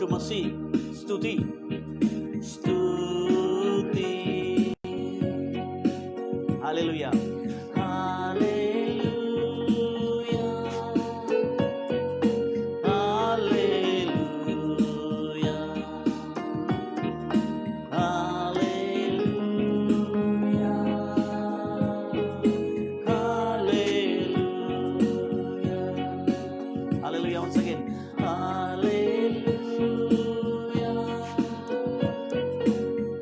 यीशु मसीह स्तुति स्तुति। Hallelujah once again. Hallelujah.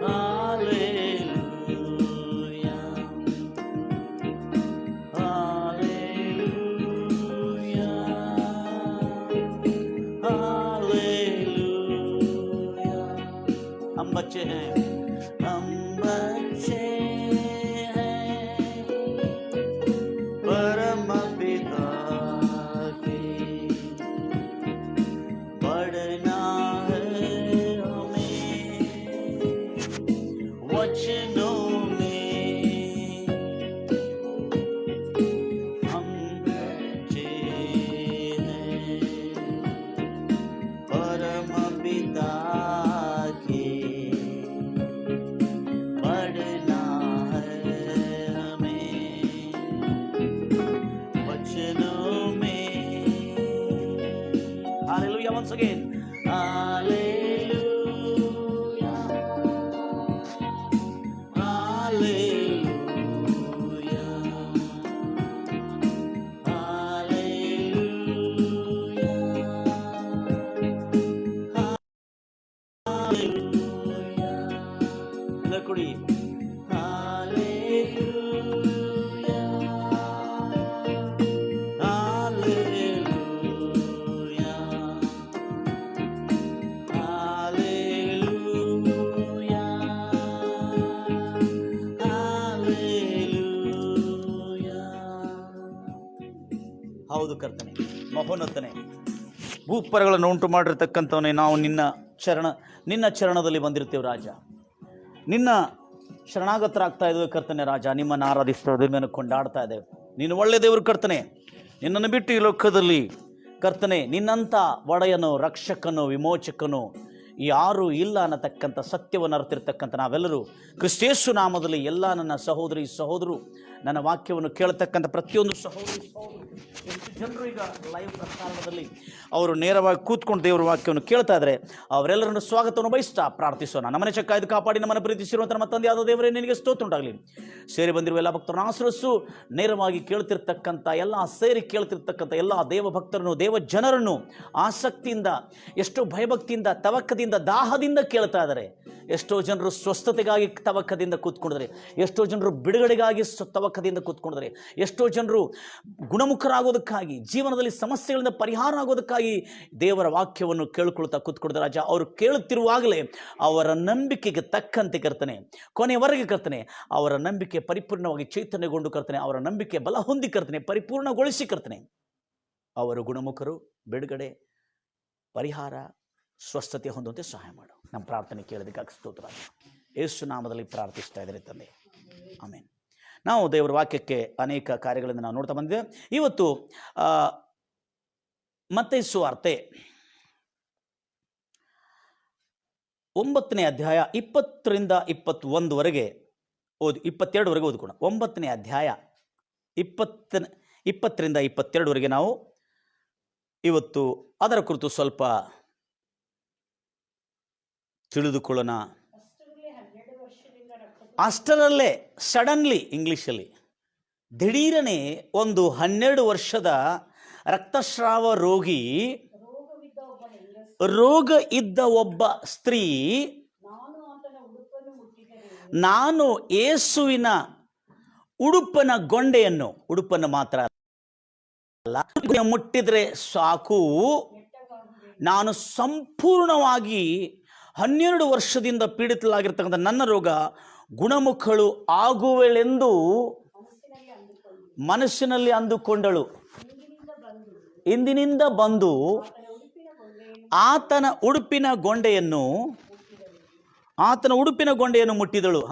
Hallelujah. Hallelujah. Hallelujah. हम बच्चे हैं, हम बच्चे हैं परम पिता के, बढ़ना है हमें वचनों में। हम बच्चे हैं परम पिता के, बढ़ना है हमें वचनों में। Hallelujah once again. Hallelujah. Hallelujah. Hallelujah. Hallelujah. Lakudi. Hallelujah. Hallelujah. Hallelujah. Hallelujah. ಹೌದು ಕರ್ತನೆ, ಮಹೋನ್ನತನೇ, ಭೂಪರಗಳನ್ನು ಉಂಟು ಮಾಡಿರ್ತಕ್ಕಂಥವನೇ, ನಾವು ನಿನ್ನ ಚರಣದಲ್ಲಿ ಬಂದಿರ್ತೇವೆ ರಾಜ. ನಿನ್ನ ಶರಣಾಗತರಾಗ್ತಾ ಇದ್ದೇವೆ ಕರ್ತನೆ ರಾಜ. ನಿಮ್ಮನ್ನು ಆರಾಧಿಸ್ತಾ ಇದ್ದೇವೆ, ನಿಮ್ಮನ್ನು ಕೊಂಡಾಡ್ತಾ ಇದ್ದೇವೆ. ನೀನು ಒಳ್ಳೆ ದೇವರು ಕರ್ತನೆ. ನಿನ್ನನ್ನು ಬಿಟ್ಟು ಈ ಲೋಕದಲ್ಲಿ ಕರ್ತನೆ ನಿನ್ನಂಥ ಒಡೆಯನು, ರಕ್ಷಕನು, ವಿಮೋಚಕನು ಯಾರೂ ಇಲ್ಲ ಅನ್ನತಕ್ಕಂಥ ಸತ್ಯವನ್ನು ಅರ್ತಿರ್ತಕ್ಕಂಥ ನಾವೆಲ್ಲರೂ ಕ್ರಿಸ್ತೇಸು ನಾಮದಲ್ಲಿ ಎಲ್ಲ ನನ್ನ ಸಹೋದರಿ ಸಹೋದರು, ನನ್ನ ವಾಕ್ಯವನ್ನು ಕೇಳತಕ್ಕಂಥ ಪ್ರತಿಯೊಂದು ಸಹೋದರಿ ಎಷ್ಟು ಜನರು ಈಗ ಲೈವ್ ಪ್ರಸಾರಣದಲ್ಲಿ ಅವರು ನೇರವಾಗಿ ಕೂತ್ಕೊಂಡು ದೇವರ ವಾಕ್ಯವನ್ನು ಕೇಳ್ತಾ ಇದ್ದಾರೆ, ಅವರೆಲ್ಲರನ್ನು ಸ್ವಾಗತವನ್ನು ಬಯಸ್ತಾ ಪ್ರಾರ್ಥಿಸೋಣ. ನಮ್ಮನೆ ಚಕ್ಕಾಯ್ದು ಕಾಪಾಡಿ ನಮ್ಮನ್ನು ಪ್ರೀತಿಸಿರುವಂಥ ನಮ್ಮ ತಂದೆಯಾದ ದೇವರೇ ನಿನಗೆ ಸ್ತೋತ್ರ ಉಂಟಾಗಲಿ. ಸೇರಿ ಬಂದಿರುವ ಎಲ್ಲ ಭಕ್ತರನ್ನು ಆಶ್ರಯಿಸು. ನೇರವಾಗಿ ಕೇಳ್ತಿರ್ತಕ್ಕಂಥ ಸೇರಿ ಕೇಳ್ತಿರ್ತಕ್ಕಂಥ ಎಲ್ಲ ದೇವ ಭಕ್ತರನ್ನು, ದೇವ ಜನರನ್ನು ಆಸಕ್ತಿಯಿಂದ, ಎಷ್ಟೋ ಭಯಭಕ್ತಿಯಿಂದ, ತವಕದಿಂದ, ದಾಹದಿಂದ ಕೇಳ್ತಾ ಇದ್ದಾರೆ. ಎಷ್ಟೋ ಜನರು ಸ್ವಸ್ಥತೆಗಾಗಿ ತವಕದಿಂದ ಕೂತ್ಕೊಂಡಿದ್ದಾರೆ, ಎಷ್ಟೋ ಜನರು ಬಿಡುಗಡೆಗಾಗಿ ತವಕದಿಂದ ಕೂತ್ಕೊಂಡಿದ್ದಾರೆ, ಎಷ್ಟೋ ಜನರು ಗುಣಮುಖರಾಗೋದಕ್ಕಾಗಿ, ಜೀವನದಲ್ಲಿ ಸಮಸ್ಯೆಗಳಿಂದ ಪರಿಹಾರ ಆಗೋದಕ್ಕಾಗಿ ದೇವರ ವಾಕ್ಯವನ್ನು ಕೇಳ್ಕೊಳ್ತಾ ಕೂತ್ಕೊಂಡಿದ್ದಾರೆ ರಾಜ. ಅವರು ಕೇಳುತ್ತಿರುವಾಗಲೇ ಅವರ ನಂಬಿಕೆಗೆ ತಕ್ಕಂತೆ ಕರ್ತನೆ, ಕೊನೆಯವರೆಗೆ ಕರ್ತನೆ ಅವರ ನಂಬಿಕೆ ಪರಿಪೂರ್ಣವಾಗಿ ಚೈತನ್ಯಗೊಂಡು ಕರ್ತನೆ, ಅವರ ನಂಬಿಕೆ ಬಲ ಹೊಂದಿ ಕರ್ತನೆ, ಪರಿಪೂರ್ಣಗೊಳಿಸಿ ಕರ್ತನೆ, ಅವರು ಗುಣಮುಖರು, ಬಿಡುಗಡೆ, ಪರಿಹಾರ, ಸ್ವಸ್ಥತೆ ಹೊಂದುವಂತೆ ಸಹಾಯ ಮಾಡು. ನಮ್ಮ ಪ್ರಾರ್ಥನೆ ಕೇಳೋದಕ್ಕಾಗಿ ಸ್ತೋತ್ರ. ಯೇಸು ನಾಮದಲ್ಲಿ ಪ್ರಾರ್ಥಿಸ್ತಾ ಇದ್ದಾರೆ ತಂದೆ, ಆಮೇನ್. ನಾವು ದೇವರ ವಾಕ್ಯಕ್ಕೆ ಅನೇಕ ಕಾರ್ಯಗಳನ್ನು ನಾವು ನೋಡ್ತಾ ಬಂದಿದ್ದೇವೆ. ಇವತ್ತು ಮತ್ತಾಯ ಸುವಾರ್ತೆ 9ನೇ ಅಧ್ಯಾಯ 20ರಿಂದ 21ವರೆಗೆ 22ವರೆಗೆ ಓದ್ಕೋಣ. 9ನೇ ಅಧ್ಯಾಯ 20ರಿಂದ 22ವರೆಗೆ ನಾವು ಇವತ್ತು ಅದರ ಕುರಿತು ಸ್ವಲ್ಪ ತಿಳಿದುಕೊಳ್ಳೋಣ. ಅಷ್ಟರಲ್ಲೇ ಸಡನ್ಲಿ, ಇಂಗ್ಲೀಷಲ್ಲಿ ದಿಢೀರನೆ ಒಂದು 12 ವರ್ಷದ ರಕ್ತಸ್ರಾವ ರೋಗ ಇದ್ದ ಒಬ್ಬ ಸ್ತ್ರೀ, ನಾನು ಯೇಸುವಿನ ಉಡುಪನ ಗೊಂಡೆಯನ್ನು, ಉಡುಪನ್ನು ಮಾತ್ರ ಅಲ್ಲ, ಮುಟ್ಟಿದ್ರೆ ಸಾಕು, ನಾನು ಸಂಪೂರ್ಣವಾಗಿ 12 ವರ್ಷದಿಂದ ಪೀಡಿತಲಾಗಿರ್ತಕ್ಕಂಥ ನನ್ನ ರೋಗ ಗುಣಮುಖಳು ಆಗುವೆಳೆಂದು ಮನಸ್ಸಿನಲ್ಲಿ ಅಂದುಕೊಂಡಳು. ಇಂದಿನಿಂದ ಬಂದು ಆತನ ಉಡುಪಿನ ಗೊಂಡೆಯನ್ನು ಮುಟ್ಟಿದಳು.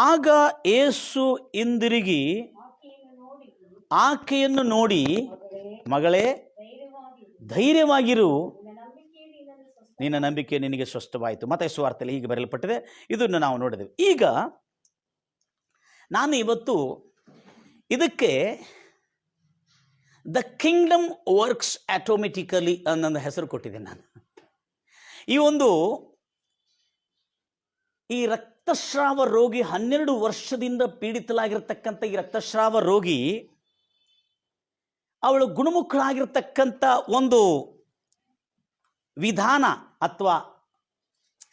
ಆಗ ಯೇಸು ಹಿಂದಿರುಗಿ ಆಕೆಯನ್ನು ನೋಡಿ, ಮಗಳೇ ಧೈರ್ಯವಾಗಿರು, ನಿನ್ನ ನಂಬಿಕೆ ನಿನಗೆ ಸ್ವಸ್ಥವಾಯಿತು. ಮತ್ತಾಯ ಸುವಾರ್ತೆಯಲ್ಲಿ ಹೀಗೆ ಬರೆಯಲ್ಪಟ್ಟಿದೆ. ಇದನ್ನು ನಾವು ನೋಡಿದೆವು. ಈಗ ನಾನು ಇವತ್ತು ಇದಕ್ಕೆ ದ ಕಿಂಗ್ಡಮ್ ವರ್ಕ್ಸ್ ಆಟೋಮೆಟಿಕಲಿ ಅನ್ನೋ ಹೆಸರು ಕೊಟ್ಟಿದ್ದೇನೆ. ನಾನು ಈ ರಕ್ತಸ್ರಾವ ರೋಗಿ 12 ವರ್ಷದಿಂದ ಪೀಡಿತಲಾಗಿರ್ತಕ್ಕಂಥ ಈ ರಕ್ತಸ್ರಾವ ರೋಗಿ ಅವಳು ಗುಣಮುಖಳಾಗಿರ್ತಕ್ಕಂಥ ಒಂದು ವಿಧಾನ ಅಥವಾ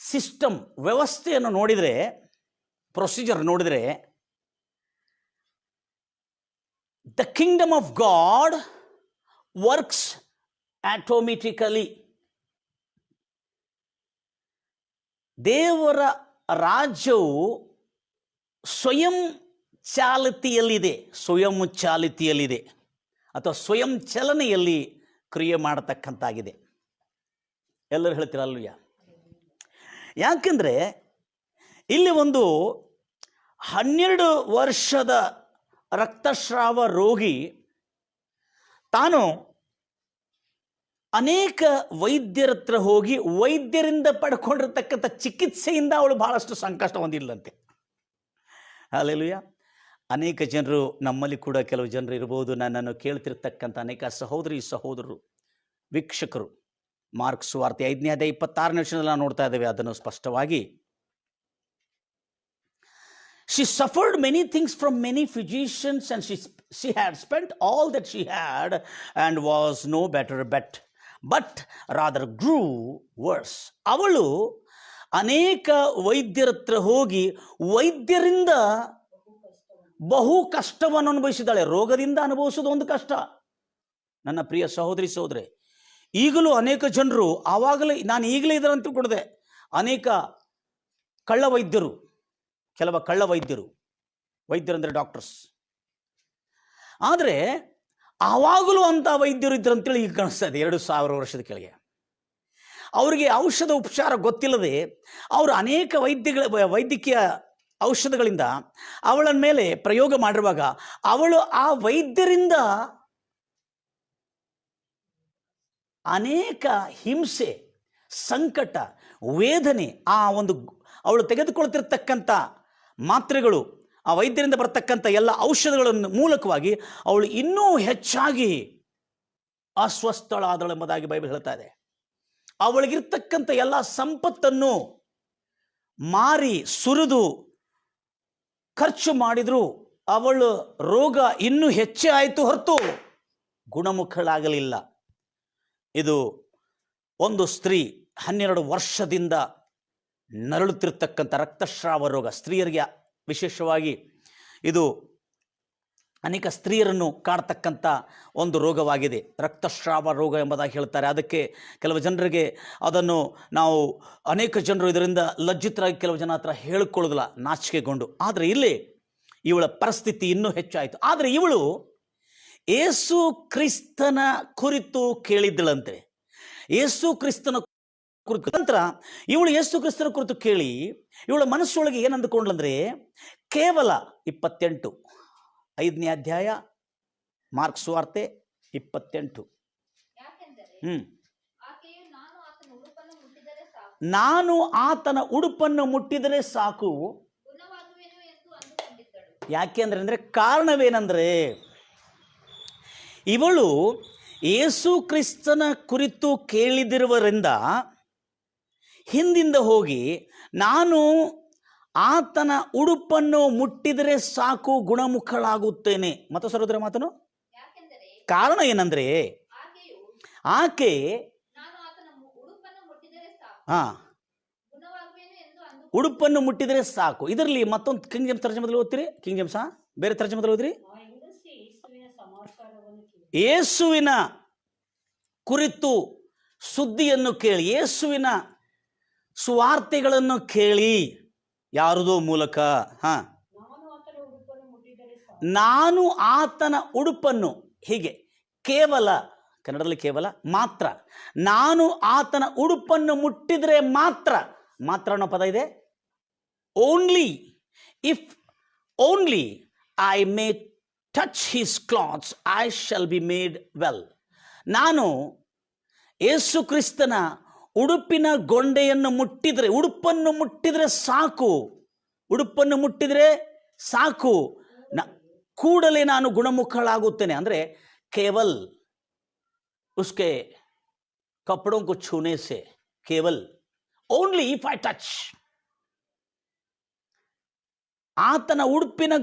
ಸಿಸ್ಟಮ್, ವ್ಯವಸ್ಥೆಯನ್ನು ನೋಡಿದರೆ, ಪ್ರೊಸೀಜರ್ ನೋಡಿದರೆ, the Kingdom of god works automatically. ದೇವರ ರಾಜ್ಯವು ಸ್ವಯಂ ಚಾಲಿತಿಯಲ್ಲಿದೆ ಅಥವಾ ಸ್ವಯಂ ಚಲನೆಯಲ್ಲಿ ಕ್ರಿಯೆ ಮಾಡತಕ್ಕಂತಾಗಿದೆ. ಎಲ್ಲರೂ ಹೇಳ್ತೀರಲ್ವಯ್ಯ? ಯಾಕೆಂದರೆ ಇಲ್ಲಿ ಒಂದು 12 ವರ್ಷದ ರಕ್ತಸ್ರಾವ ರೋಗಿ ತಾನು ಅನೇಕ ವೈದ್ಯರ ಹತ್ರ ಹೋಗಿ ವೈದ್ಯರಿಂದ ಪಡ್ಕೊಂಡಿರ್ತಕ್ಕಂಥ ಚಿಕಿತ್ಸೆಯಿಂದ ಅವಳು ಬಹಳಷ್ಟು ಸಂಕಷ್ಟ ಹೊಂದಿಲ್ಲಂತೆ. ಹಲ್ಲೆಲೂಯಾ. ಅನೇಕ ಜನರು, ನಮ್ಮಲ್ಲಿ ಕೂಡ ಕೆಲವು ಜನರು ಇರ್ಬೋದು, ನನ್ನನ್ನು ಕೇಳ್ತಿರ್ತಕ್ಕಂಥ ಅನೇಕ ಸಹೋದರರು, ವೀಕ್ಷಕರು, ಮಾರ್ಕ್ ಸುವಾರ್ತೆ 5ನೇ ಅಧ್ಯಾಯ 26ನೇ ವಚನದಲ್ಲಿ ನಾವು ನೋಡ್ತಾ ಇದ್ದೇವೆ ಅದನ್ನು ಸ್ಪಷ್ಟವಾಗಿ. She suffered many things from many physicians and she had spent all that she had and was no better but rather grew worse. ಅವಳು ಅನೇಕ ವೈದ್ಯರ ಹತ್ರ ಹೋಗಿ ವೈದ್ಯರಿಂದ ಬಹು ಕಷ್ಟವನ್ನು ಅನುಭವಿಸಿದ್ದಾಳೆ. ರೋಗದಿಂದ ಅನುಭವಿಸೋದು ಒಂದು ಕಷ್ಟ. ನನ್ನ ಪ್ರಿಯ ಸಹೋದರಿ, ಈಗಲೂ ಅನೇಕ ಜನರು, ಆವಾಗಲೇ ನಾನು ಈಗಲೇ ಇದರ ಅಂತ ತಿಳ್ಕೊಂಡಿದ್ದೆ, ಅನೇಕ ಕೆಲವು ಕಳ್ಳ ವೈದ್ಯರಂದರೆ ಡಾಕ್ಟರ್ಸ್. ಆದರೆ ಆವಾಗಲೂ ಅಂಥ ವೈದ್ಯರು ಇದ್ರು ಅಂತೇಳಿ ಈಗ ಕಾಣಿಸ್ತಾ ಇದೆ. 2000 ವರ್ಷದ ಕೆಳಗೆ ಅವರಿಗೆ ಔಷಧ ಉಪಚಾರ ಗೊತ್ತಿಲ್ಲದೆ ಅವರು ಅನೇಕ ವೈದ್ಯಕೀಯ ಔಷಧಗಳಿಂದ ಅವಳ ಮೇಲೆ ಪ್ರಯೋಗ ಮಾಡಿರುವಾಗ ಅವಳು ಆ ವೈದ್ಯರಿಂದ ಅನೇಕ ಹಿಂಸೆ, ಸಂಕಟ, ವೇದನೆ, ಅವಳು ತೆಗೆದುಕೊಳ್ತಿರ್ತಕ್ಕಂಥ ಮಾತ್ರೆಗಳು, ಆ ವೈದ್ಯರಿಂದ ಬರ್ತಕ್ಕಂಥ ಎಲ್ಲ ಔಷಧಗಳನ್ನು ಮೂಲಕವಾಗಿ ಅವಳು ಇನ್ನೂ ಹೆಚ್ಚಾಗಿ ಅಸ್ವಸ್ಥಳಾದಳು ಎಂಬುದಾಗಿ ಬೈಬಲ್ ಹೇಳ್ತಾ ಇದೆ. ಅವಳಿಗಿರ್ತಕ್ಕಂಥ ಎಲ್ಲ ಸಂಪತ್ತನ್ನು ಮಾರಿ ಸುರಿದು ಖರ್ಚು ಮಾಡಿದ್ರು ಅವಳ ರೋಗ ಇನ್ನೂ ಹೆಚ್ಚೇ ಆಯಿತು ಹೊರತು ಗುಣಮುಖಳಾಗಲಿಲ್ಲ. ಇದು ಒಂದು ಸ್ತ್ರೀ 12 ವರ್ಷದಿಂದ ನರಳುತ್ತಿರ್ತಕ್ಕಂಥ ರಕ್ತಸ್ರಾವ ರೋಗ. ಸ್ತ್ರೀಯರಿಗೆ ವಿಶೇಷವಾಗಿ ಇದು ಅನೇಕ ಸ್ತ್ರೀಯರನ್ನು ಕಾಡ್ತಕ್ಕಂಥ ಒಂದು ರೋಗವಾಗಿದೆ, ರಕ್ತಸ್ರಾವ ರೋಗ ಎಂಬುದಾಗಿ ಹೇಳ್ತಾರೆ. ಅದಕ್ಕೆ ಕೆಲವು ಜನರಿಗೆ ಅದನ್ನು ನಾವು ಅನೇಕ ಜನರು ಇದರಿಂದ ಲಜ್ಜಿತರಾಗಿ ಕೆಲವು ಜನ ಹತ್ರ ಹೇಳಿಕೊಳ್ಳೋದಿಲ್ಲ, ನಾಚಿಕೆಗೊಂಡು. ಆದರೆ ಇಲ್ಲಿ ಇವಳ ಪರಿಸ್ಥಿತಿ ಇನ್ನೂ ಹೆಚ್ಚಾಯಿತು. ಆದರೆ ಇವಳು ಯೇಸು ಕ್ರಿಸ್ತನ ಕುರಿತು ಕೇಳಿದ್ದಳಂತೆ. ಯೇಸು ಕ್ರಿಸ್ತನ ಕುರಿತು ನಂತರ ಇವಳು ಯೇಸು ಕ್ರಿಸ್ತನ ಕುರಿತು ಕೇಳಿ ಇವಳ ಮನಸ್ಸೊಳಗೆ ಏನಂದುಕೊಂಡ್ಲಂದ್ರೆ, ಕೇವಲ 28 5ನೇ ಅಧ್ಯಾಯ ಮಾರ್ಕ್ ಸುವಾರ್ತೆ 28. ನಾನು ಆತನ ಉಡುಪನ್ನು ಮುಟ್ಟಿದರೆ ಸಾಕು. ಯಾಕೆಂದ್ರೆ ಕಾರಣವೇನೆಂದರೆ ಇವಳು ಯೇಸು ಕ್ರಿಸ್ತನ ಕುರಿತು ಕೇಳಿದಿರುವರಿಂದ ಹಿಂದಿಂದ ಹೋಗಿ ನಾನು ಆತನ ಉಡುಪನ್ನು ಮುಟ್ಟಿದರೆ ಸಾಕು, ಗುಣಮುಖಳಾಗುತ್ತೇನೆ. ಮತ್ತು ಸರೋದರ ಮಾತನು ಕಾರಣ ಏನಂದ್ರೆ ಆಕೆ ಉಡುಪನ್ನು ಮುಟ್ಟಿದರೆ ಸಾಕು. ಇದರಲ್ಲಿ ಮತ್ತೊಂದು ಕಿಂಗ್ ಜೇಮ್ಸ್ ತರ್ಜಮದಲ್ಲಿ ಓದ್ತೀರಿ? ಕಿಂಗ್ ಜೇಮ್ಸ್ ಬೇರೆ ತರ್ಜಮದಲ್ಲಿ ಓದ್ರಿ. ಯೇಸುವಿನ ಕುರಿತು ಸುದ್ದಿಯನ್ನು ಕೇಳಿ, ಯೇಸುವಿನ ಸುವಾರ್ತೆಗಳನ್ನು ಕೇಳಿ, ಯಾರದೋ ಮೂಲಕ ನಾನು ಆತನ ಉಡುಪನ್ನು, ಹೀಗೆ ಕೇವಲ, ಕನ್ನಡದಲ್ಲಿ ಕೇವಲ, ಮಾತ್ರ, ನಾನು ಆತನ ಉಡುಪನ್ನು ಮುಟ್ಟಿದರೆ ಮಾತ್ರ ಅನ್ನೋ ಪದ ಇದೆ. Only, if only I may touch his clothes I shall be made well. ನಾನು ಯೇಸು ಕ್ರಿಸ್ತನ ಉಡುಪಿನ ಗೊಂಡೆಯನ್ನು ಮುಟ್ಟಿದ್ರೆ, ಉಡುಪನ್ನು ಮುಟ್ಟಿದ್ರೆ ಸಾಕು, ಉಡುಪನ್ನು ಮುಟ್ಟಿದ್ರೆ ಸಾಕು, ಕೂಡಲೇ ನಾನು ಗುಣಮುಖಳಾಗುತ್ತೇನೆ. ಅಂದರೆ ಕೇವಲ್ ಉಸ್ಕೆ ಕಪಡೋं को छूने से, केवल ओनली इफ आई टच, ಆತನ ಉಡುಪಿನ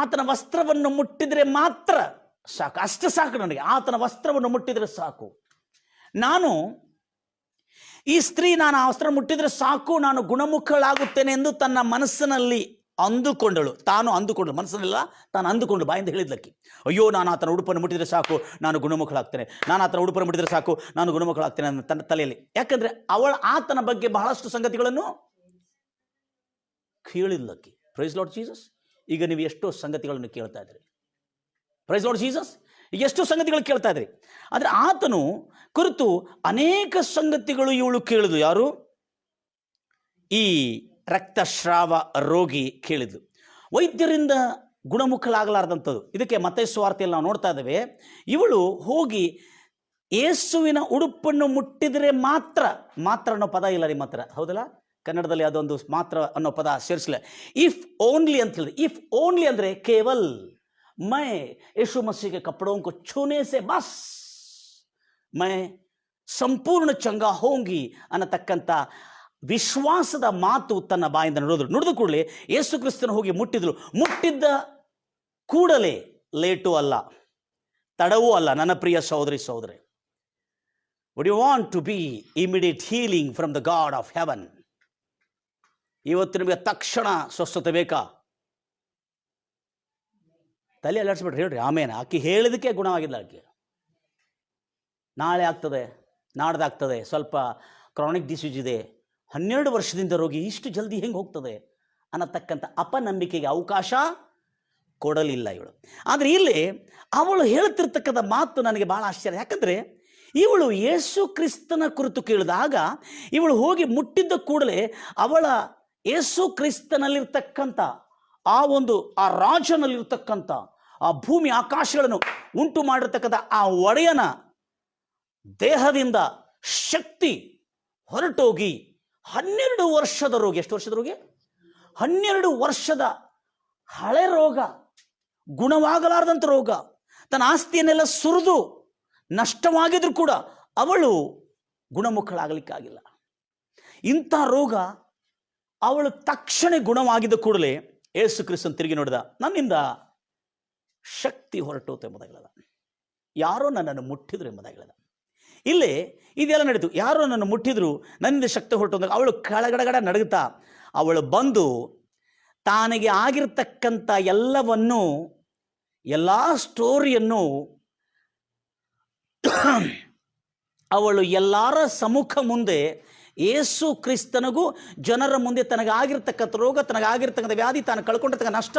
ಆತನ ವಸ್ತ್ರವನ್ನು ಮುಟ್ಟಿದ್ರೆ ಮಾತ್ರ ಸಾಕು, ಅಷ್ಟು ಸಾಕು ನನಗೆ. ಆತನ ವಸ್ತ್ರವನ್ನು ಮುಟ್ಟಿದ್ರೆ ಸಾಕು. ನಾನು ಈ ಸ್ತ್ರೀ ನಾನು ಆ ವಸ್ತ್ರ ಮುಟ್ಟಿದ್ರೆ ಸಾಕು, ನಾನು ಗುಣಮುಖಳಾಗುತ್ತೇನೆ ಎಂದು ತನ್ನ ಮನಸ್ಸಿನಲ್ಲಿ ಅಂದುಕೊಂಡಳು. ತಾನು ಅಂದುಕೊಂಡಳು, ಮನಸ್ಸಿನಲ್ಲ, ತಾನು ಅಂದುಕೊಂಡು ಬಾಯಿಂದ ಹೇಳಿದ್ಲಕ್ಕಿ, ಅಯ್ಯೋ ನಾನು ಆತನ ಉಡುಪನ್ನು ಮುಟ್ಟಿದ್ರೆ ಸಾಕು, ನಾನು ಗುಣಮುಖಳಾಗ್ತೇನೆ, ನಾನು ಆತನ ಉಡುಪನ್ನು ಮುಟ್ಟಿದ್ರೆ ಸಾಕು, ನಾನು ಗುಣಮುಖಳಾಗ್ತೇನೆ ಅಂತ ತನ್ನ ತಲೆಯಲ್ಲಿ. ಯಾಕಂದ್ರೆ ಆತನ ಬಗ್ಗೆ ಬಹಳಷ್ಟು ಸಂಗತಿಗಳನ್ನು ಕೇಳಿದ್ಲಕ್ಕಿ. Price Lord Jesus. ಈಗ ನೀವು ಎಷ್ಟೋ ಸಂಗತಿಗಳನ್ನು ಕೇಳ್ತಾ ಇದ್ರಿ. Praise Lord Jesus. ಈಗ ಎಷ್ಟೋ ಸಂಗತಿಗಳು ಕೇಳ್ತಾ ಇದ್ರಿ. ಆದರೆ ಆತನು ಕುರಿತು ಅನೇಕ ಸಂಗತಿಗಳು ಇವಳು ಕೇಳಿದ್ಲು. ಯಾರು? ಈ ರಕ್ತಸ್ರಾವ ರೋಗಿ ಕೇಳಿದ್ಲು. ವೈದ್ಯರಿಂದ ಗುಣಮುಖಲಾಗಲಾರ್ದಂಥದ್ದು. ಇದಕ್ಕೆ ಮತ್ತೈ ಸುವಾರ್ತೆಯಲ್ಲಿ ನಾವು ನೋಡ್ತಾ ಇದ್ದೇವೆ. ಇವಳು ಹೋಗಿ ಯೇಸುವಿನ ಉಡುಪನ್ನು ಮುಟ್ಟಿದರೆ ಮಾತ್ರ, ಮಾತ್ರ ಅನ್ನೋ ಪದ ಇಲ್ಲ ನಿಮ್ಮ ಹತ್ರ, ಹೌದಲ್ಲ? ಕನ್ನಡದಲ್ಲಿ ಅದೊಂದು ಮಾತ್ರ ಅನ್ನೋ ಪದ ಸೇರಿಸಲಿಲ್ಲ. ಇಫ್ ಓನ್ಲಿ ಅಂತ ಹೇಳಿದೆ. ಇಫ್ ಓನ್ಲಿ ಅಂದರೆ ಕೇವಲ್ ಮೈ ಯೇಸು ಮಸೀಹ್ ಕೆ ಕಪಡೋं को छूने से बस मैं ಸಂಪೂರ್ಣ ಚಂಗ ಹೋಂಗಿ ಅನ್ನತಕ್ಕಂಥ ವಿಶ್ವಾಸದ ಮಾತು ತನ್ನ ಬಾಯಿಂದ ನುಡಿದ ಕೂಡಲೇ ಯೇಸು ಕ್ರಿಸ್ತನ ಹೋಗಿ ಮುಟ್ಟಿದ್ಲು. ಮುಟ್ಟಿದ್ದ ಕೂಡಲೇ, ಲೇಟು ಅಲ್ಲ, ತಡವೂ ಅಲ್ಲ. ನನ್ನ ಪ್ರಿಯ ಸಹೋದರಿ ಸಹೋದರಿ, would you want to be immediate healing from the God of heaven? ಇವತ್ತು ನಿಮಗೆ ತಕ್ಷಣ ಸ್ವಸ್ಥತೆ ಬೇಕಾ? ತಲೆ ಅಲ್ಲಾಡಿಸ್ಬಿಟ್ರಿ, ಹೇಳ್ರಿ ಆಮೇಲೆ. ಆಕೆ ಹೇಳಿದಕ್ಕೆ ಗುಣವಾಗಿಲ್ಲ. ಆಕೆ ನಾಳೆ ಆಗ್ತದೆ, ನಾಡ್ದಾಗ್ತದೆ, ಸ್ವಲ್ಪ ಕ್ರಾನಿಕ್ ಡಿಸೀಸ್ ಇದೆ, 12 ವರ್ಷದಿಂದ ರೋಗಿ, ಇಷ್ಟು ಜಲ್ದಿ ಹೆಂಗೆ ಹೋಗ್ತದೆ ಅನ್ನತಕ್ಕಂಥ ಅಪನಂಬಿಕೆಗೆ ಅವಕಾಶ ಕೊಡಲಿಲ್ಲ ಇವಳು. ಆದರೆ ಇಲ್ಲಿ ಅವಳು ಹೇಳ್ತಿರ್ತಕ್ಕಂಥ ಮಾತು ನನಗೆ ಭಾಳ ಆಶ್ಚರ್ಯ. ಯಾಕಂದರೆ ಇವಳು ಯೇಸು ಕ್ರಿಸ್ತನ ಕುರಿತು ಕೇಳಿದಾಗ, ಇವಳು ಹೋಗಿ ಮುಟ್ಟಿದ್ದ ಕೂಡಲೇ ಅವಳ ಯೇಸು ಕ್ರಿಸ್ತನಲ್ಲಿರ್ತಕ್ಕಂಥ ಆ ರಾಜನಲ್ಲಿರ್ತಕ್ಕಂಥ ಆ ಭೂಮಿ ಆಕಾಶಗಳನ್ನು ಉಂಟು ಮಾಡಿರ್ತಕ್ಕಂಥ ಆ ಒಡೆಯನ ದೇಹದಿಂದ ಶಕ್ತಿ ಹೊರಟೋಗಿ 12 ವರ್ಷದ ರೋಗಿ, ಎಷ್ಟು ವರ್ಷದ ರೋಗಿ? 12 ವರ್ಷದ ಹಳೆ ರೋಗ, ಗುಣವಾಗಲಾರದಂಥ ರೋಗ, ತನ್ನ ಆಸ್ತಿಯನ್ನೆಲ್ಲ ಸುರಿದು ನಷ್ಟವಾಗಿದ್ರು ಕೂಡ ಅವಳು ಗುಣಮುಖಳಾಗಲಿಕ್ಕಾಗಿಲ್ಲ. ಇಂಥ ರೋಗ ಅವಳು ತಕ್ಷಣ ಗುಣವಾಗಿದ್ದ ಕೂಡಲೇ ಯೇಸು ಕ್ರಿಸ್ತನ್ ತಿರುಗಿ ನೋಡಿದ, ನನ್ನಿಂದ ಶಕ್ತಿ ಹೊರಟೋತು ಎಂಬುದಾಗಿಲ್ಲದ, ಯಾರೋ ನನ್ನನ್ನು ಮುಟ್ಟಿದ್ರು ಎಂಬುದಾಗಿಲ್ಲದ. ಇಲ್ಲೇ ಇದೆಲ್ಲ ನಡೀತು. ಯಾರೋ ನನ್ನನ್ನು ಮುಟ್ಟಿದ್ರು, ನನ್ನಿಂದ ಶಕ್ತಿ ಹೊರಟು. ಅವಳು ಕೆಳಗಡಗಡ ನಡುಗುತ್ತಾ ಅವಳು ಬಂದು ತಾನಿಗೆ ಆಗಿರ್ತಕ್ಕಂಥ ಎಲ್ಲವನ್ನೂ, ಎಲ್ಲ ಸ್ಟೋರಿಯನ್ನು ಅವಳು ಎಲ್ಲರ ಸಮ್ಮುಖ ಮುಂದೆ, ಯೇಸು ಕ್ರಿಸ್ತನಿಗೂ ಜನರ ಮುಂದೆ ತನಗಾಗಿರ್ತಕ್ಕಂಥ ರೋಗ, ತನಗಾಗಿರ್ತಕ್ಕಂಥ ವ್ಯಾಧಿ, ತಾನು ಕಳ್ಕೊಂಡಿರ್ತಕ್ಕಂಥ ನಷ್ಟ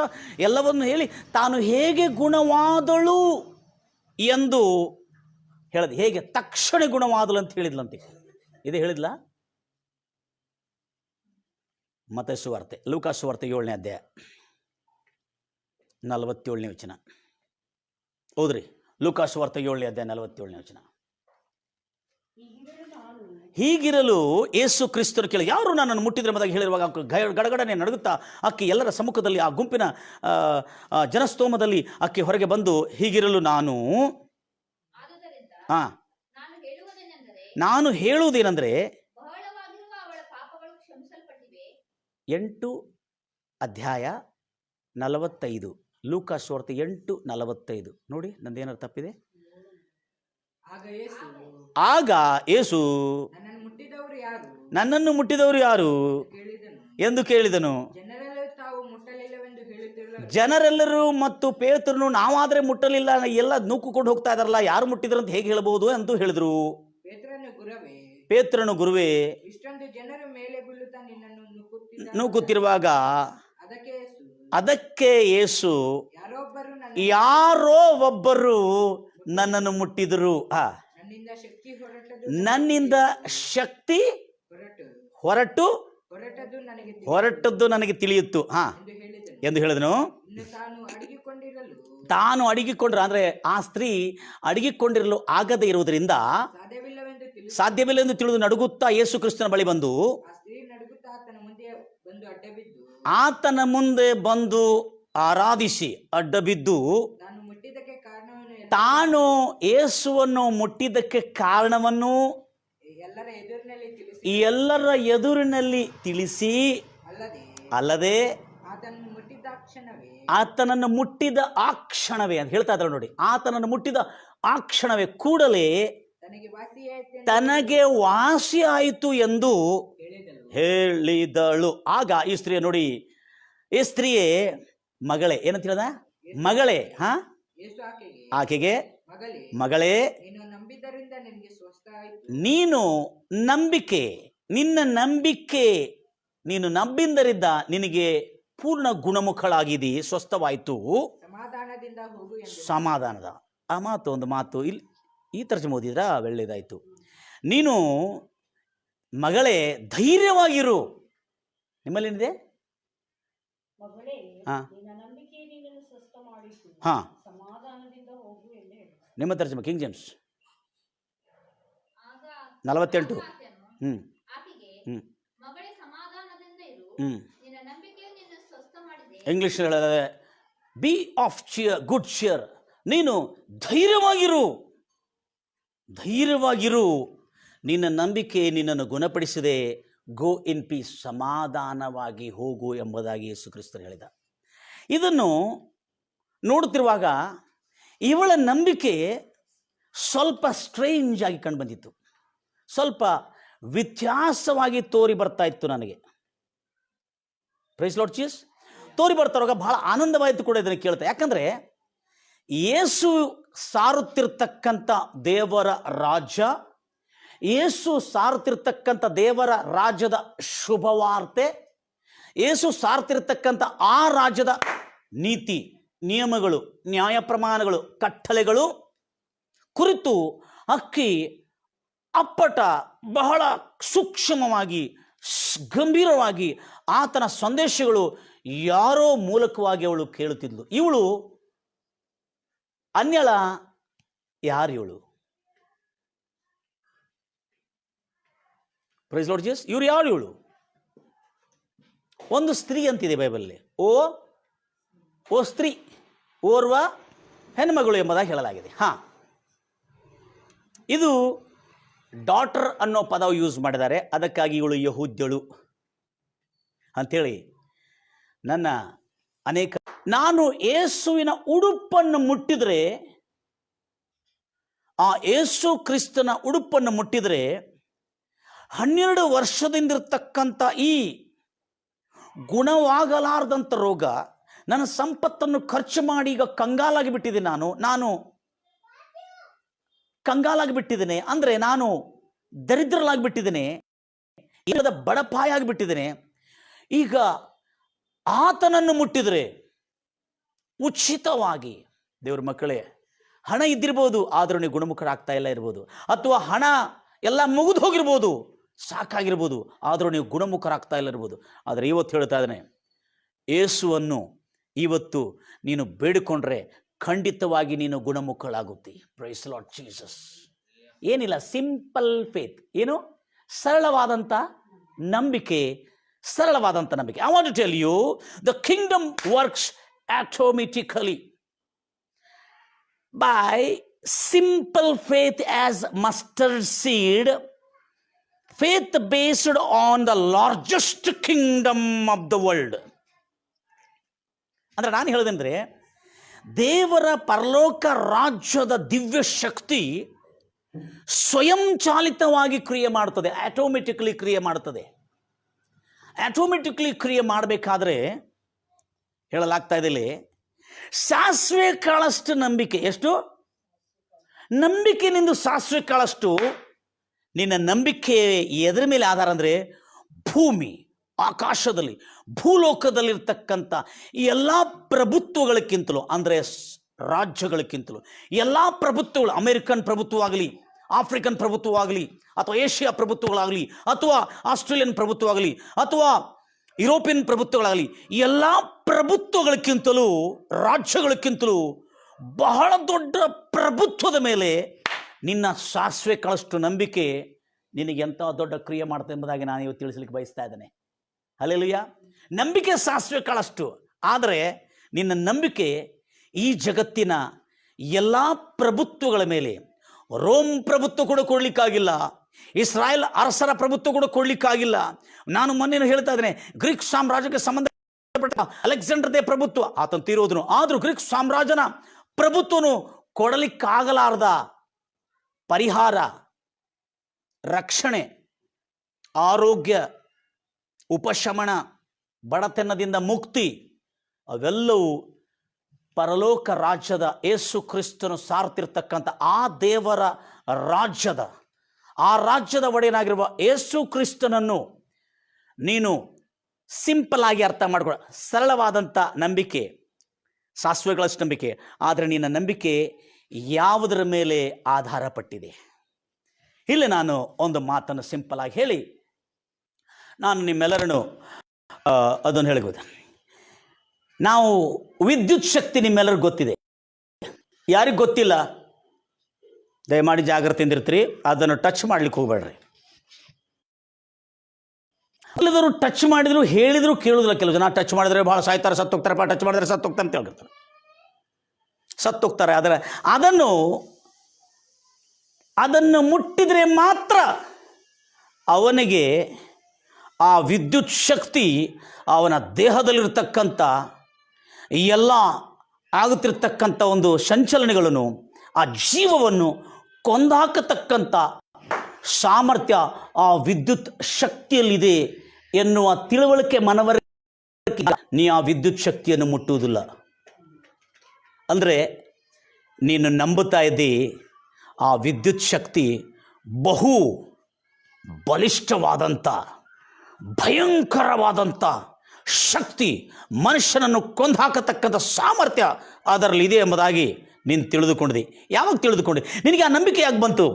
ಎಲ್ಲವನ್ನು ಹೇಳಿ ತಾನು ಹೇಗೆ ಗುಣವಾದಳು ಎಂದು ಹೇಳಿದ. ಹೇಗೆ ತಕ್ಷಣ ಗುಣವಾದಳು ಅಂತ ಹೇಳಿದ್ಲಂತೆ. ಇದೇ ಹೇಳಿದ್ಲ ಮತ್ತೈ ಸುವಾರ್ತೆ, ಲೂಕಾ ಸುವಾರ್ತೆ 7ನೇ ಅಧ್ಯಾಯ 47ನೇ ವಚನ ಹೌದ್ರಿ. ಲೂಕಾ ಸುವಾರ್ತೆ 7ನೇ ಅಧ್ಯಾಯ 47ನೇ ವಚನ. ಹೀಗಿರಲು ಯೇಸು ಕ್ರಿಸ್ತರು ಕೇಳಿ, ಯಾರು ನನ್ನನ್ನು ಮುಟ್ಟಿದ್ರೆ ಎಂಬುದಾಗಿ ಹೇಳಿರುವಾಗ ಗಡಗಡನೆ ನಡುಗುತ್ತಾ ಆಕೆ ಎಲ್ಲರ ಸಮ್ಮುಖದಲ್ಲಿ, ಆ ಗುಂಪಿನ ಜನಸ್ತೋಮದಲ್ಲಿ ಆಕೆ ಹೊರಗೆ ಬಂದು, ಹೀಗಿರಲು ನಾನು ಹೇಳುವುದೇನೆಂದರೆ 8 ಅಧ್ಯಾಯ 45, ಲೂಕಾ ಸುವಾರ್ತೆ 8:45 ನೋಡಿ. ನಂದೇನಾರು ತಪ್ಪಿದೆ? ಆಗ ಯೇಸು ನನ್ನನ್ನು ಮುಟ್ಟಿದವರು ಯಾರು ಎಂದು ಕೇಳಿದನು. ಜನರೆಲ್ಲರೂ ಮತ್ತು ಪೇತ್ರನು, ನಾವಾದರೆ ಮುಟ್ಟಲಿಲ್ಲ, ಎಲ್ಲ ನೂಕುಕೊಂಡು ಹೋಗ್ತಾ ಇದಾರಲ್ಲ, ಯಾರು ಮುಟ್ಟಿದ್ರು ಅಂತ ಹೇಗೆ ಹೇಳಬಹುದು ಎಂದು ಹೇಳಿದ್ರು. ಪೇತ್ರನು, ಗುರುವೇ, ನೂಕುತ್ತಿರುವಾಗ ಅದಕ್ಕೆ ಯೇಸು, ಯಾರೋ ಒಬ್ಬರು ನನ್ನನ್ನು ಮುಟ್ಟಿದರು, ನನ್ನಿಂದ ಶಕ್ತಿ ಹೊರಟದ್ದು ನನಗೆ ತಿಳಿಯಿತು ಎಂದು ಹೇಳಿದನು. ತಾನು ಅಡಗಿಕೊಂಡ್ರ ಅಂದ್ರೆ ಆ ಸ್ತ್ರೀ ಅಡಗಿಕೊಂಡಿರಲು ಆಗದೆ ಇರುವುದರಿಂದ ಸಾಧ್ಯವಿಲ್ಲ ಎಂದು ತಿಳಿದು ನಡುಗುತ್ತಾ ಯೇಸು ಕ್ರಿಸ್ತನ ಬಳಿ ಬಂದು ಆತನ ಮುಂದೆ ಬಂದು ಆರಾಧಿಸಿ ಅಡ್ಡ ಬಿದ್ದು ತಾನು ಯೇಸುವನ್ನು ಮುಟ್ಟಿದ್ದಕ್ಕೆ ಕಾರಣವನ್ನು ಎಲ್ಲರ ಎದುರಿನಲ್ಲಿ ತಿಳಿಸಿ, ಅಲ್ಲದೆ ಆತನನ್ನು ಮುಟ್ಟಿದ ಆ ಕ್ಷಣವೇ ಅಂತ ಹೇಳ್ತಾ ಇದ್ದಾರೆ ನೋಡಿ. ಆತನನ್ನು ಮುಟ್ಟಿದ ಆ ಕ್ಷಣವೇ ಕೂಡಲೇ ತನಗೆ ವಾಸಿ ಆಯಿತು ಎಂದು ಹೇಳಿದಳು. ಆಗ ಈ ಸ್ತ್ರೀಯ ನೋಡಿ, ಈ ಸ್ತ್ರೀಯೇ ಮಗಳೇ, ಏನಂತ ಹೇಳ್ದ? ಮಗಳೇ. ಆಕೆಗೆ ಮಗಳೇ, ನೀನು ನಿನ್ನ ನಂಬಿಕೆ ನೀನು ನಂಬಿದ್ದರಿಂದ ನಿನಗೆ ಪೂರ್ಣ ಗುಣಮುಖಳಾಗಿದಿ, ಸ್ವಸ್ಥವಾಯಿತು, ಸಮಾಧಾನದ. ಆ ಮಾತು ಒಂದು ಮಾತು ಇಲ್ಲಿ ಈ ತರ್ಜುಮೆ ಓದಿದ್ರ ಒಳ್ಳೆಯದಾಯಿತು. ನೀನು ಮಗಳೇ ಧೈರ್ಯವಾಗಿರು. ನಿಮ್ಮಲ್ಲಿ ಏನಿದೆ? ಹಾ, ನಿಮ್ಮ ತರ್ಜುಮೆ King James 48. English be of cheer, good cheer. ನೀನು ಧೈರ್ಯವಾಗಿರು, ನಿನ್ನ ನಂಬಿಕೆ ನಿನ್ನನ್ನು ಗುಣಪಡಿಸಿದೆ, ಗೋ ಇನ್ ಪೀಸ್, ಸಮಾಧಾನವಾಗಿ ಹೋಗು ಎಂಬುದಾಗಿ ಯೇಸು ಕ್ರಿಸ್ತರು ಹೇಳಿದ. ಇದನ್ನು ನೋಡುತ್ತಿರುವಾಗ ಇವಳ ನಂಬಿಕೆ ಸ್ವಲ್ಪ ಸ್ಟ್ರೇಂಜ್ ಆಗಿ ಕಂಡು ಬಂದಿತ್ತು, ಸ್ವಲ್ಪ ವ್ಯತ್ಯಾಸವಾಗಿ ತೋರಿ ಬರ್ತಾ ಇತ್ತು ನನಗೆ. Praise Lord Jesus. ತೋರಿ ಬರ್ತಾವಾಗ ಬಹಳ ಆನಂದವಾಯಿತು ಕೂಡ ಇದನ್ನು ಕೇಳ್ತಾ. ಯಾಕಂದರೆ ಯೇಸು ಸಾರುತ್ತಿರ್ತಕ್ಕಂಥ ದೇವರ ರಾಜ್ಯ, ಯೇಸು ಸಾರುತ್ತಿರ್ತಕ್ಕಂಥ ದೇವರ ರಾಜ್ಯದ ಶುಭವಾರ್ತೆ, ಯೇಸು ಸಾರುತ್ತಿರ್ತಕ್ಕಂಥ ಆ ರಾಜ್ಯದ ನೀತಿ ನಿಯಮಗಳು, ನ್ಯಾಯ ಪ್ರಮಾಣಗಳು, ಕಟ್ಟಳೆಗಳು ಕುರಿತು ಅಕ್ಕಿ ಅಪ್ಪಟ ಬಹಳ ಸೂಕ್ಷ್ಮವಾಗಿ ಗಂಭೀರವಾಗಿ ಆತನ ಸಂದೇಶಗಳು ಯಾರೋ ಮೂಲಕವಾಗಿ ಅವಳು ಕೇಳುತ್ತಿದ್ಲು. ಇವಳು ಅನ್ಯಳ ಯಾರು? ಇವಳು ಪ್ರೈಸ್ ಲಾರ್ಡ್ ಜೀಸಸ್. ಇವ್ರು ಯಾರು? ಇವಳು ಒಂದು ಸ್ತ್ರೀ ಅಂತಿದೆ ಬೈಬಲಲ್ಲಿ. ಓ ಸ್ತ್ರೀ, ಓರ್ವ ಹೆಣ್ಮಗಳು ಎಂಬುದಾಗಿ ಹೇಳಲಾಗಿದೆ. ಇದು ಡಾಟರ್ ಅನ್ನೋ ಪದ ಯೂಸ್ ಮಾಡಿದ್ದಾರೆ, ಅದಕ್ಕಾಗಿ ಇವಳು ಯಹೂದ್ಯಳು ಅಂಥೇಳಿ ನಾನು ಯೇಸುವಿನ ಉಡುಪನ್ನು ಮುಟ್ಟಿದರೆ, ಆ ಯೇಸು ಕ್ರಿಸ್ತನ ಉಡುಪನ್ನು ಮುಟ್ಟಿದರೆ 12 ವರ್ಷದಿಂದಿರ್ತಕ್ಕಂಥ ಈ ಗುಣವಾಗಲಾರದಂಥ ರೋಗ, ನನ್ನ ಸಂಪತ್ತನ್ನು ಖರ್ಚು ಮಾಡಿ ಈಗ ಕಂಗಾಲಾಗಿ ಬಿಟ್ಟಿದ್ದೀನಿ. ನಾನು ಕಂಗಾಲಾಗಿ ಬಿಟ್ಟಿದ್ದೇನೆ, ಅಂದರೆ ನಾನು ದರಿದ್ರಲಾಗಿಬಿಟ್ಟಿದ್ದೇನೆ, ಇಲ್ಲದ ಬಡಪಾಯ ಆಗಿಬಿಟ್ಟಿದ್ದೇನೆ. ಈಗ ಆತನನ್ನು ಮುಟ್ಟಿದರೆ ಉಚಿತವಾಗಿ, ದೇವ್ರ ಮಕ್ಕಳೇ, ಹಣ ಇದ್ದಿರ್ಬೋದು, ಆದರೂ ನೀವು ಗುಣಮುಖರಾಗ್ತಾ ಇಲ್ಲ ಇರ್ಬೋದು, ಅಥವಾ ಹಣ ಎಲ್ಲ ಮುಗಿದು ಹೋಗಿರ್ಬೋದು, ಸಾಕಾಗಿರ್ಬೋದು, ಆದರೂ ನೀವು ಗುಣಮುಖರಾಗ್ತಾ ಇಲ್ಲ ಇರ್ಬೋದು. ಆದರೆ ಇವತ್ತು ಹೇಳ್ತಾ ಇದ್ದಾನೆ, ಯೇಸುವನ್ನು ಇವತ್ತು ನೀನು ಬೇಡಿಕೊಂಡ್ರೆ ಖಂಡಿತವಾಗಿ ನೀನು ಗುಣಮುಖಳಾಗುತ್ತಿ. Praise Lord Jesus. ಏನಿಲ್ಲ, ಸಿಂಪಲ್ ಫೇತ್. ಏನು? ಸರಳವಾದಂಥ ನಂಬಿಕೆ. I want to tell you, the kingdom works automatically by simple faith as mustard seed, faith based on the largest kingdom of the world. ಅಂದರೆ ನಾನು ಹೇಳೋದಂದರೆ, ದೇವರ ಪರಲೋಕ ರಾಜ್ಯದ ದಿವ್ಯ ಶಕ್ತಿ ಸ್ವಯಂಚಾಲಿತವಾಗಿ ಕ್ರಿಯೆ ಮಾಡುತ್ತದೆ, ಆಟೋಮೆಟಿಕ್ಲಿ ಕ್ರಿಯೆ ಮಾಡುತ್ತದೆ. ಆಟೋಮೆಟಿಕ್ಲಿ ಕ್ರಿಯೆ ಮಾಡಬೇಕಾದ್ರೆ ಹೇಳಲಾಗ್ತಾ ಇದೆ ಇಲ್ಲಿ, ಸಾಸಿವೆ ಕಾಳಷ್ಟು ನಂಬಿಕೆ. ಎಷ್ಟು ನಂಬಿಕೆ ನಿಂದು? ಸಾಸಿವೆ ಕಾಳಷ್ಟು ನಿನ್ನ ನಂಬಿಕೆ ಎದರ ಮೇಲೆ ಆಧಾರ ಅಂದರೆ, ಭೂಮಿ, ಆಕಾಶದಲ್ಲಿ, ಭೂಲೋಕದಲ್ಲಿರ್ತಕ್ಕಂಥ ಎಲ್ಲ ಪ್ರಭುತ್ವಗಳಕ್ಕಿಂತಲೂ, ಅಂದರೆ ರಾಜ್ಯಗಳಕ್ಕಿಂತಲೂ, ಎಲ್ಲ ಪ್ರಭುತ್ವಗಳು, ಅಮೆರಿಕನ್ ಪ್ರಭುತ್ವವಾಗಲಿ, ಆಫ್ರಿಕನ್ ಪ್ರಭುತ್ವವಾಗಲಿ, ಅಥವಾ ಏಷ್ಯಾ ಪ್ರಭುತ್ವಗಳಾಗಲಿ, ಅಥವಾ ಆಸ್ಟ್ರೇಲಿಯನ್ ಪ್ರಭುತ್ವವಾಗಲಿ, ಅಥವಾ ಯುರೋಪಿಯನ್ ಪ್ರಭುತ್ವಗಳಾಗಲಿ, ಎಲ್ಲ ಪ್ರಭುತ್ವಗಳಕ್ಕಿಂತಲೂ, ರಾಜ್ಯಗಳಕ್ಕಿಂತಲೂ ಬಹಳ ದೊಡ್ಡ ಪ್ರಭುತ್ವದ ಮೇಲೆ ನಿನ್ನ ಸಾಸಿವೆ ಕಾಳಷ್ಟು ನಂಬಿಕೆ ನಿನಗೆ ಎಂಥ ದೊಡ್ಡ ಕ್ರಿಯೆ ಮಾಡ್ತಾ ಎಂಬುದಾಗಿ ನಾನು ಇವತ್ತು ತಿಳಿಸ್ಲಿಕ್ಕೆ ಬಯಸ್ತಾ ಇದ್ದೇನೆ. ಹಲ್ಲೆಲೂಯಾ. ನಂಬಿಕೆ ಸಾಸಿವೆ ಕಾಳಷ್ಟು, ಆದರೆ ನಿನ್ನ ನಂಬಿಕೆ ಈ ಜಗತ್ತಿನ ಎಲ್ಲ ಪ್ರಭುತ್ವಗಳ ಮೇಲೆ, ರೋಮ್ ಪ್ರಭುತ್ವ ಕೂಡ ಕೊಡಲಿಕ್ಕಾಗಿಲ್ಲ, ಇಸ್ರಾಯೇಲ್ ಅರಸರ ಪ್ರಭುತ್ವ ಕೂಡ ಕೊಡಲಿಕ್ಕಾಗಿಲ್ಲ. ನಾನು ಮೊನ್ನೆ ಹೇಳ್ತಾ ಇದ್ದೇನೆ, ಗ್ರೀಕ್ ಸಾಮ್ರಾಜ್ಯಕ್ಕೆ ಸಂಬಂಧಪಟ್ಟ ಅಲೆಕ್ಸಾಂಡರ್ ದೇ ಪ್ರಭುತ್ವ, ಆತನು ತೀರೋದನು, ಆದರೂ ಗ್ರೀಕ್ ಸಾಮ್ರಾಜ್ಯನ ಪ್ರಭುತ್ವನು ಕೊಡಲಿಕ್ಕಾಗಲಾರದ ಪರಿಹಾರ, ರಕ್ಷಣೆ, ಆರೋಗ್ಯ, ಉಪಶಮನ, ಬಡತನದಿಂದ ಮುಕ್ತಿ, ಅವೆಲ್ಲವೂ ಪರಲೋಕ ರಾಜ್ಯದ ಯೇಸು ಕ್ರಿಸ್ತನು ಸಾರ್ತಿರ್ತಕ್ಕಂಥ ಆ ದೇವರ ರಾಜ್ಯದ, ಆ ರಾಜ್ಯದ ಒಡೆಯನಾಗಿರುವ ಯೇಸು ಕ್ರಿಸ್ತನನ್ನು ನೀನು ಸಿಂಪಲ್ ಆಗಿ ಅರ್ಥ ಮಾಡ್ಕೊಳ್ಳ. ಸರಳವಾದಂಥ ನಂಬಿಕೆ, ಸಾಸಿವೆಗಳಷ್ಟು ನಂಬಿಕೆ, ಆದರೆ ನಿನ್ನ ನಂಬಿಕೆ ಯಾವುದರ ಮೇಲೆ ಆಧಾರ ಪಟ್ಟಿದೆ? ಇಲ್ಲಿ ನಾನು ಒಂದು ಮಾತನ್ನು ಸಿಂಪಲ್ ಆಗಿ ಹೇಳಿ ನಾನು ನಿಮ್ಮೆಲ್ಲರನ್ನು ಅದನ್ನು ಹೇಳಬಹುದು. ನಾವು ವಿದ್ಯುತ್ ಶಕ್ತಿ ನಿಮ್ಮೆಲ್ಲರಿಗೂ ಗೊತ್ತಿದೆ. ಯಾರಿಗೆ ಗೊತ್ತಿಲ್ಲ ದಯಮಾಡಿ ಜಾಗ್ರತೆಯಿಂದ ಇರ್ತೀರಿ, ಅದನ್ನು ಟಚ್ ಮಾಡ್ಲಿಕ್ಕೆ ಹೋಗ್ಬೇಡ್ರಿ. ಎಲ್ಲರೂ ಟಚ್ ಮಾಡಿದ್ರು, ಹೇಳಿದ್ರು ಕೇಳುದಿಲ್ಲ. ಕೆಲವು ಜನ ಟಚ್ ಮಾಡಿದ್ರೆ ಭಾಳ ಸಾಯ್ತಾರೆ, ಸತ್ತೋಗ್ತಾರಪ್ಪ, ಟಚ್ ಮಾಡಿದ್ರೆ ಸತ್ತೋಗ್ತಾರೆ ಅಂತ ಹೇಳಿರ್ತಾರೆ, ಸತ್ತೋಗ್ತಾರೆ. ಆದರೆ ಅದನ್ನು ಮುಟ್ಟಿದರೆ ಮಾತ್ರ ಅವನಿಗೆ ಆ ವಿದ್ಯುತ್ ಶಕ್ತಿ ಅವನ ದೇಹದಲ್ಲಿರ್ತಕ್ಕಂಥ ಎಲ್ಲ ಆಗುತ್ತಿರ್ತಕ್ಕಂಥ ಒಂದು ಸಂಚಲನೆಗಳನ್ನು, ಆ ಜೀವವನ್ನು ಕೊಂದಾಕತಕ್ಕಂಥ ಸಾಮರ್ಥ್ಯ ಆ ವಿದ್ಯುತ್ ಶಕ್ತಿಯಲ್ಲಿದೆ ಎನ್ನುವ ತಿಳುವಳಿಕೆ ಮನವರಿಕೆ. ನೀ ಆ ವಿದ್ಯುತ್ ಶಕ್ತಿಯನ್ನು ಮುಟ್ಟುವುದಿಲ್ಲ. ಅಂದರೆ ನೀನು ನಂಬುತ್ತಾ ಇದ್ದಿ ಆ ವಿದ್ಯುತ್ ಶಕ್ತಿ ಬಹು ಬಲಿಷ್ಠವಾದಂಥ, ಭಯಂಕರವಾದಂಥ ಶಕ್ತಿ, ಮನುಷ್ಯನನ್ನು ಕೊಂದು ಹಾಕತಕ್ಕಂಥ ಸಾಮರ್ಥ್ಯ ಅದರಲ್ಲಿದೆ ಎಂಬುದಾಗಿ ನೀನು ತಿಳಿದುಕೊಂಡಿದೆ. ಯಾವಾಗ ತಿಳಿದುಕೊಂಡೆ? ನಿನಗೆ ಆ ನಂಬಿಕೆ ಯಾಕೆ ಬಂತು?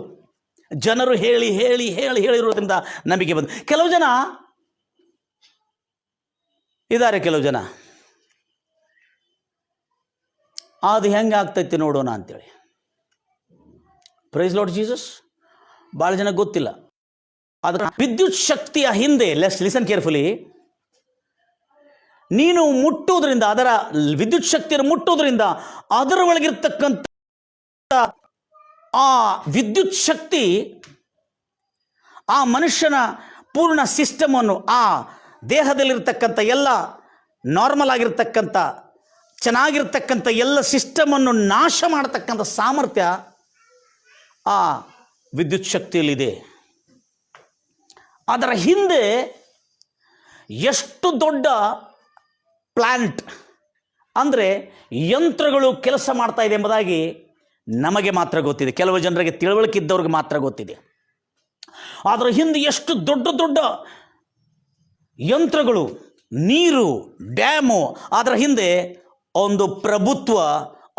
ಜನರು ಹೇಳಿ ಹೇಳಿ ಹೇಳಿ ಹೇಳಿರೋದ್ರಿಂದ ನಂಬಿಕೆ ಬಂತು. ಕೆಲವು ಜನ ಇದ್ದಾರೆ, ಕೆಲವು ಜನ ಅದು ಹೆಂಗೆ ಆಗ್ತೈತಿ ನೋಡೋಣ ಅಂತೇಳಿ. Praise Lord Jesus. ಭಾಳ ಜನ ಗೊತ್ತಿಲ್ಲ. ಅದರ ವಿದ್ಯುತ್ ಶಕ್ತಿಯ ಹಿಂದೆ, ಲಿಸನ್ ಕೇರ್ಫುಲಿ, ನೀನು ಮುಟ್ಟುವುದರಿಂದ, ಅದರ ವಿದ್ಯುತ್ ಶಕ್ತಿಯನ್ನು ಮುಟ್ಟುವುದರಿಂದ ಅದರ ಒಳಗಿರ್ತಕ್ಕಂಥ ಆ ವಿದ್ಯುತ್ ಶಕ್ತಿ ಆ ಮನುಷ್ಯನ ಪೂರ್ಣ ಸಿಸ್ಟಮನ್ನು, ಆ ದೇಹದಲ್ಲಿರ್ತಕ್ಕಂಥ ಎಲ್ಲ ನಾರ್ಮಲ್ ಆಗಿರ್ತಕ್ಕಂಥ ಚೆನ್ನಾಗಿರ್ತಕ್ಕಂಥ ಎಲ್ಲ ಸಿಸ್ಟಮನ್ನು ನಾಶ ಮಾಡತಕ್ಕಂಥ ಸಾಮರ್ಥ್ಯ ಆ ವಿದ್ಯುತ್ ಶಕ್ತಿಯಲ್ಲಿದೆ. ಅದರ ಹಿಂದೆ ಎಷ್ಟು ದೊಡ್ಡ ಪ್ಲಾಂಟ್ ಅಂದರೆ ಯಂತ್ರಗಳು ಕೆಲಸ ಮಾಡ್ತಾ ಇದೆ ಎಂಬುದಾಗಿ ನಮಗೆ ಮಾತ್ರ ಗೊತ್ತಿದೆ. ಕೆಲವು ಜನರಿಗೆ ತಿಳುವಳಿಕೆ ಇದ್ದವ್ರಿಗೆ ಮಾತ್ರ ಗೊತ್ತಿದೆ. ಅದರ ಹಿಂದೆ ಎಷ್ಟು ದೊಡ್ಡ ದೊಡ್ಡ ಯಂತ್ರಗಳು, ನೀರು, ಡ್ಯಾಮು, ಅದರ ಹಿಂದೆ ಒಂದು ಪ್ರಭುತ್ವ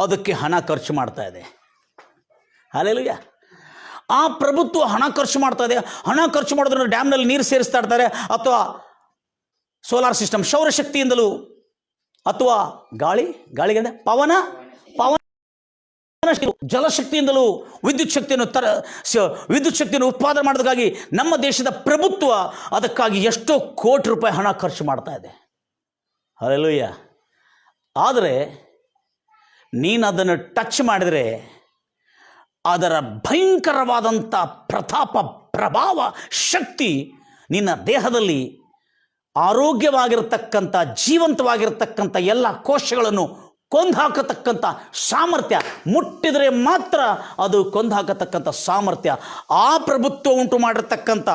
ಅದಕ್ಕೆ ಹಣ ಖರ್ಚು ಮಾಡ್ತಾ ಇದೆ. ಹಲ್ಲೆಲೂಯಾ. ಆ ಪ್ರಭುತ್ವ ಹಣ ಖರ್ಚು ಮಾಡ್ತಾ ಇದೆ. ಹಣ ಖರ್ಚು ಮಾಡೋದ್ರಿಂದ ಡ್ಯಾಮ್ನಲ್ಲಿ ನೀರು ಸೇರಿಸ್ತಾ ಇರ್ತಾರೆ, ಅಥವಾ ಸೋಲಾರ್ ಸಿಸ್ಟಮ್ ಸೌರಶಕ್ತಿಯಿಂದಲೂ, ಅಥವಾ ಗಾಳಿಗೆ ಪವನ ಜಲಶಕ್ತಿಯಿಂದಲೂ ವಿದ್ಯುತ್ ಶಕ್ತಿಯನ್ನು ಉತ್ಪಾದನೆ ಮಾಡೋದಕ್ಕಾಗಿ ನಮ್ಮ ದೇಶದ ಪ್ರಭುತ್ವ ಅದಕ್ಕಾಗಿ ಎಷ್ಟೋ ಕೋಟಿ ರೂಪಾಯಿ ಹಣ ಖರ್ಚು ಮಾಡ್ತಾ ಇದೆ. ಹಲ್ಲೆಲೂಯಾ. ಆದರೆ ನೀನು ಅದನ್ನು ಟಚ್ ಮಾಡಿದರೆ ಅದರ ಭಯಂಕರವಾದಂಥ ಪ್ರತಾಪ, ಪ್ರಭಾವ, ಶಕ್ತಿ ನಿನ್ನ ದೇಹದಲ್ಲಿ ಆರೋಗ್ಯವಾಗಿರತಕ್ಕಂಥ, ಜೀವಂತವಾಗಿರತಕ್ಕಂಥ ಎಲ್ಲ ಕೋಶಗಳನ್ನು ಕೊಂದು ಹಾಕತಕ್ಕಂಥ ಸಾಮರ್ಥ್ಯ, ಮುಟ್ಟಿದರೆ ಮಾತ್ರ ಅದು ಕೊಂದು ಹಾಕತಕ್ಕಂಥ ಸಾಮರ್ಥ್ಯ ಆ ಪ್ರಭುತ್ವ ಉಂಟು ಮಾಡಿರ್ತಕ್ಕಂಥ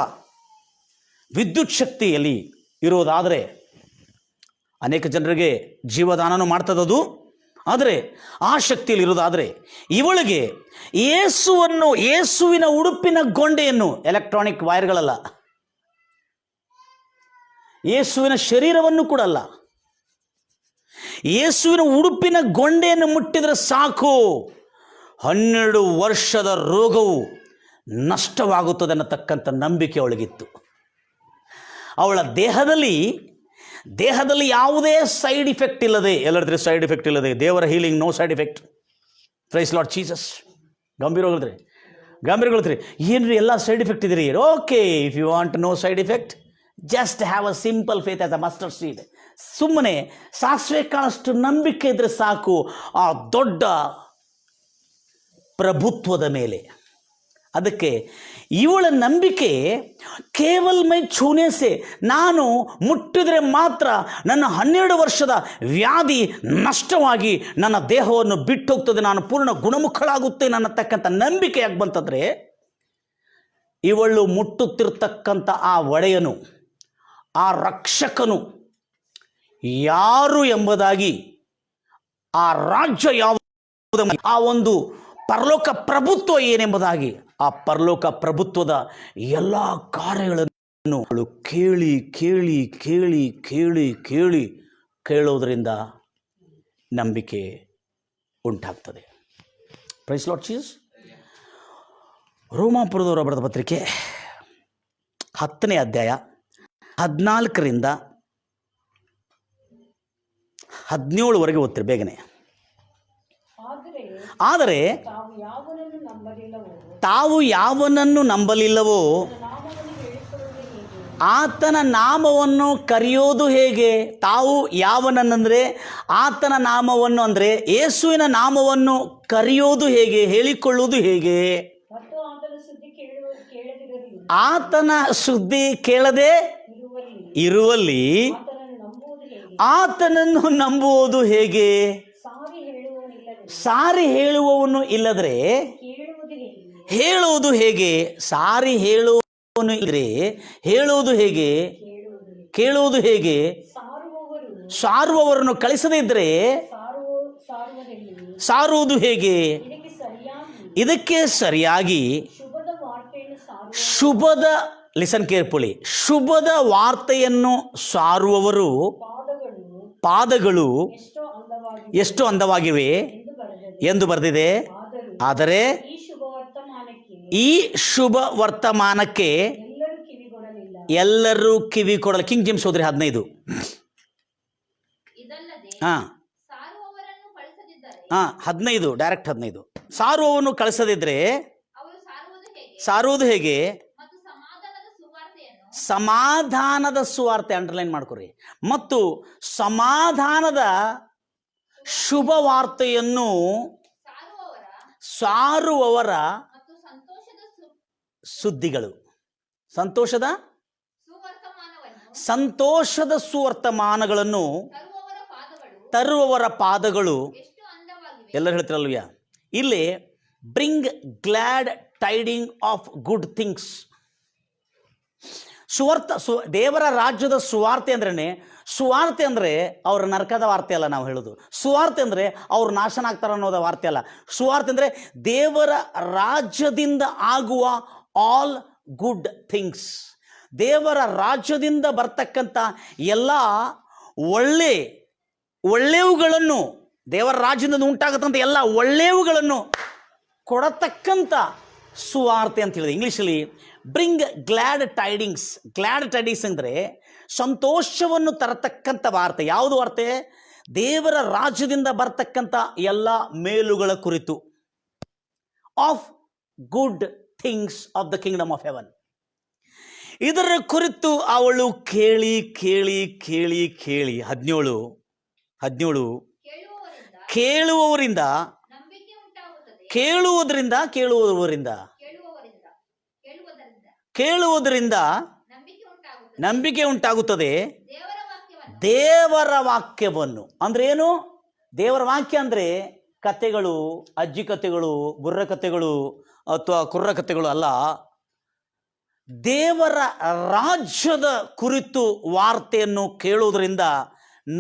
ವಿದ್ಯುತ್ ಶಕ್ತಿಯಲ್ಲಿ ಇರೋದಾದರೆ ಅನೇಕ ಜನರಿಗೆ ಜೀವದಾನನೂ ಮಾಡ್ತದದು. ಆದರೆ ಆ ಶಕ್ತಿಯಲ್ಲಿ ಇರೋದಾದರೆ ಇವಳಿಗೆ ಯೇಸುವಿನ ಉಡುಪಿನ ಗೊಂಡೆಯನ್ನು, ಎಲೆಕ್ಟ್ರಾನಿಕ್ ವೈರ್ಗಳಲ್ಲ, ಯೇಸುವಿನ ಶರೀರವನ್ನು ಕೂಡ ಅಲ್ಲ, ಯೇಸುವಿನ ಉಡುಪಿನ ಗೊಂಡೆಯನ್ನು ಮುಟ್ಟಿದರೆ ಸಾಕು, 12 ವರ್ಷದ ರೋಗವು ನಷ್ಟವಾಗುತ್ತದೆ ಅನ್ನತಕ್ಕಂಥ ನಂಬಿಕೆ ಅವಳಿಗಿತ್ತು. ಅವಳ ದೇಹದಲ್ಲಿ ಯಾವುದೇ ಸೈಡ್ ಇಫೆಕ್ಟ್ ಇಲ್ಲದೆ, ಎಲ್ಲರಿದ್ರೆ ಸೈಡ್ ಇಫೆಕ್ಟ್ ಇಲ್ಲದೆ, ದೇವರ healing, no side effect. Praise Lord Jesus. ಗಂಭೀರ ಹೋಗಿದ್ರೆ ಗಾಂಭೀರ್ಯಗೊಳ್ತೀರಿ. ಏನ್ರಿ ಎಲ್ಲ ಸೈಡ್ ಎಫೆಕ್ಟ್ ಇದೀರಿ? Okay, if you want no side effect, just have a simple faith as a mustard seed. ಸುಮ್ಮನೆ ಸಾಸಿವೆ ಕಾಳಷ್ಟು ನಂಬಿಕೆ ಇದ್ರೆ ಸಾಕು ಆ ದೊಡ್ಡ ಪ್ರಭುತ್ವದ ಮೇಲೆ. ಅದಕ್ಕೆ ಇವಳ ನಂಬಿಕೆ ಕೇವಲ ಮೈ ಛೂನೆಸೆ, ನಾನು ಮುಟ್ಟಿದರೆ ಮಾತ್ರ ನನ್ನ 12 ವರ್ಷದ ವ್ಯಾಧಿ ನಷ್ಟವಾಗಿ ನನ್ನ ದೇಹವನ್ನು ಬಿಟ್ಟು ಹೋಗ್ತದೆ, ನಾನು ಪೂರ್ಣ ಗುಣಮುಖಳಾಗುತ್ತೇನೆ ಅನ್ನತಕ್ಕಂಥ ನಂಬಿಕೆ ಯಾಕೆ ಬಂತಂದರೆ, ಇವಳು ಮುಟ್ಟುತ್ತಿರ್ತಕ್ಕಂಥ ಆ ಒಡೆಯನು, ಆ ರಕ್ಷಕನು ಯಾರು ಎಂಬುದಾಗಿ, ಆ ರಾಜ್ಯ ಯಾವುದು, ಆ ಒಂದು ಪರಲೋಕ ಪ್ರಭುತ್ವ ಏನೆಂಬುದಾಗಿ, ಆ ಪರಲೋಕ ಪ್ರಭುತ್ವದ ಎಲ್ಲ ಕಾರ್ಯಗಳನ್ನು ಅವಳು ಕೇಳಿ ಕೇಳಿ ಕೇಳಿ ಕೇಳಿ ಕೇಳಿ ಕೇಳೋದ್ರಿಂದ ನಂಬಿಕೆ ಉಂಟಾಗ್ತದೆ. Price Lord Jesus. ರೋಮಾಪುರದವರ ಬರೆದ ಪತ್ರಿಕೆ 10ನೇ ಅಧ್ಯಾಯ 14ರಿಂದ 17ವರೆಗೆ ಓದ್ತೀರಿ ಬೇಗನೆ. ಆದರೆ ತಾವು ಯಾವನನ್ನು ನಂಬಲಿಲ್ಲವೋ ಆತನ ನಾಮವನ್ನು ಕರೆಯೋದು ಹೇಗೆ? ತಾವು ಯಾವನನ್ನಂದರೆ ಆತನ ನಾಮವನ್ನು, ಅಂದರೆ ಯೇಸುವಿನ ನಾಮವನ್ನು ಕರೆಯೋದು ಹೇಗೆ, ಹೇಳಿಕೊಳ್ಳುವುದು ಹೇಗೆ? ಆತನ ಸುದ್ದಿ ಕೇಳದೆ ಇರುವಲ್ಲಿ ಆತನನ್ನು ನಂಬುವುದು ಹೇಗೆ? ಸಾರಿ ಹೇಳುವವನು ಇಲ್ಲದ್ರೆ ಹೇಳುವುದು ಹೇಗೆ? ಸಾರಿ ಹೇಳುವವನು ಇಲ್ಲದ್ರೆ ಹೇಳುವುದು ಹೇಗೆ? ಕೇಳುವುದು ಹೇಗೆ? ಸಾರುವವರನ್ನು ಕಳಿಸದೇ ಇದ್ರೆ ಸಾರುವುದು ಹೇಗೆ? ಇದಕ್ಕೆ ಸರಿಯಾಗಿ ಶುಭದ, ಲಿಸನ್ ಕೇರ್ಫುಲಿ, ಶುಭದ ವಾರ್ತೆಯನ್ನು ಸಾರುವವರು ಪಾದಗಳು ಎಷ್ಟು ಅಂದವಾಗಿವೆ ಎಂದು ಬರೆದಿದೆ. ಆದರೆ ಈ ಶುಭ ವರ್ತಮಾನಕ್ಕೆ ಎಲ್ಲರೂ ಕಿವಿ ಕೊಡಲ್ಲ. ಕಿಂಗ್ ಜೇಮ್ಸ್ ಹೋದ್ರೆ 15. ಹಾಂ 15, ಡೈರೆಕ್ಟ್ 15. ಸಾರುವವನು ಕಳಿಸದಿದ್ರೆ ಸಾರುವುದು ಹೇಗೆ? ಸಮಾಧಾನದ ಸುವಾರ್ತೆ, ಅಂಡರ್ಲೈನ್ ಮಾಡ್ಕೊರಿ, ಮತ್ತು ಸಮಾಧಾನದ ಶುಭ ವಾರ್ತೆಯನ್ನು ಸಾರುವವರ ಸುದ್ದಿಗಳು, ಸಂತೋಷದ ಸುವರ್ತಮಾನಗಳನ್ನು ತರುವವರ ಪಾದಗಳು, ಎಲ್ಲರೂ ಹೇಳ್ತಿರಲ್ವ್ಯಾ? ಇಲ್ಲಿ bring glad tiding of good things. ದೇವರ ರಾಜ್ಯದ ಸುವಾರ್ತೆ ಅಂದ್ರೇ, ಸುವಾರ್ತೆ ಅಂದರೆ ಅವ್ರ ನರಕದ ವಾರ್ತೆ ಅಲ್ಲ ನಾವು ಹೇಳೋದು. ಸುವಾರ್ತೆ ಅಂದರೆ ಅವ್ರು ನಾಶನ ಆಗ್ತಾರೆ ಅನ್ನೋದ ವಾರ್ತೆ ಅಲ್ಲ. ಸುವಾರ್ತೆ ಅಂದರೆ ದೇವರ ರಾಜ್ಯದಿಂದ ಆಗುವ ಆಲ್ ಗುಡ್ ಥಿಂಗ್ಸ್. ದೇವರ ರಾಜ್ಯದಿಂದ ಬರ್ತಕ್ಕಂಥ ಎಲ್ಲ ಒಳ್ಳೆಯವುಗಳನ್ನು, ದೇವರ ರಾಜ್ಯದಿಂದ ಉಂಟಾಗತ್ತಂಥ ಎಲ್ಲ ಒಳ್ಳೆಯವುಗಳನ್ನು ಕೊಡತಕ್ಕಂಥ ಸುವಾರ್ತೆ ಅಂತ ಹೇಳಿದೆ. ಇಂಗ್ಲೀಷಲ್ಲಿ bring glad tidings. Glad tidings ಅಂದರೆ ಸಂತೋಷವನ್ನು ತರತಕ್ಕಂಥ ವಾರ್ತೆ. ಯಾವುದು ವಾರ್ತೆ? ದೇವರ ರಾಜ್ಯದಿಂದ ಬರ್ತಕ್ಕಂಥ ಎಲ್ಲ ಮೇಲುಗಳ ಕುರಿತು, of good things of the Kingdom of haven. ಇದರ ಕುರಿತು ಅವಳು ಕೇಳಿ ಕೇಳಿ ಕೇಳಿ ಕೇಳಿ 17 ಕೇಳುವವರಿಂದ ನಂಬಿಕೆ ಉಂಟಾಗುತ್ತದೆ. ದೇವರ ವಾಕ್ಯವನ್ನು ಅಂದ್ರೆ ಏನು? ದೇವರ ವಾಕ್ಯ ಅಂದರೆ ಕಥೆಗಳು, ಅಜ್ಜಿ ಕಥೆಗಳು, ಬುರ್ರ ಕಥೆಗಳು ಅಥವಾ ಕುರ್ರ ಕಥೆಗಳು ಅಲ್ಲ. ದೇವರ ರಾಜ್ಯದ ಕುರಿತು ವಾರ್ತೆಯನ್ನು ಕೇಳುವುದರಿಂದ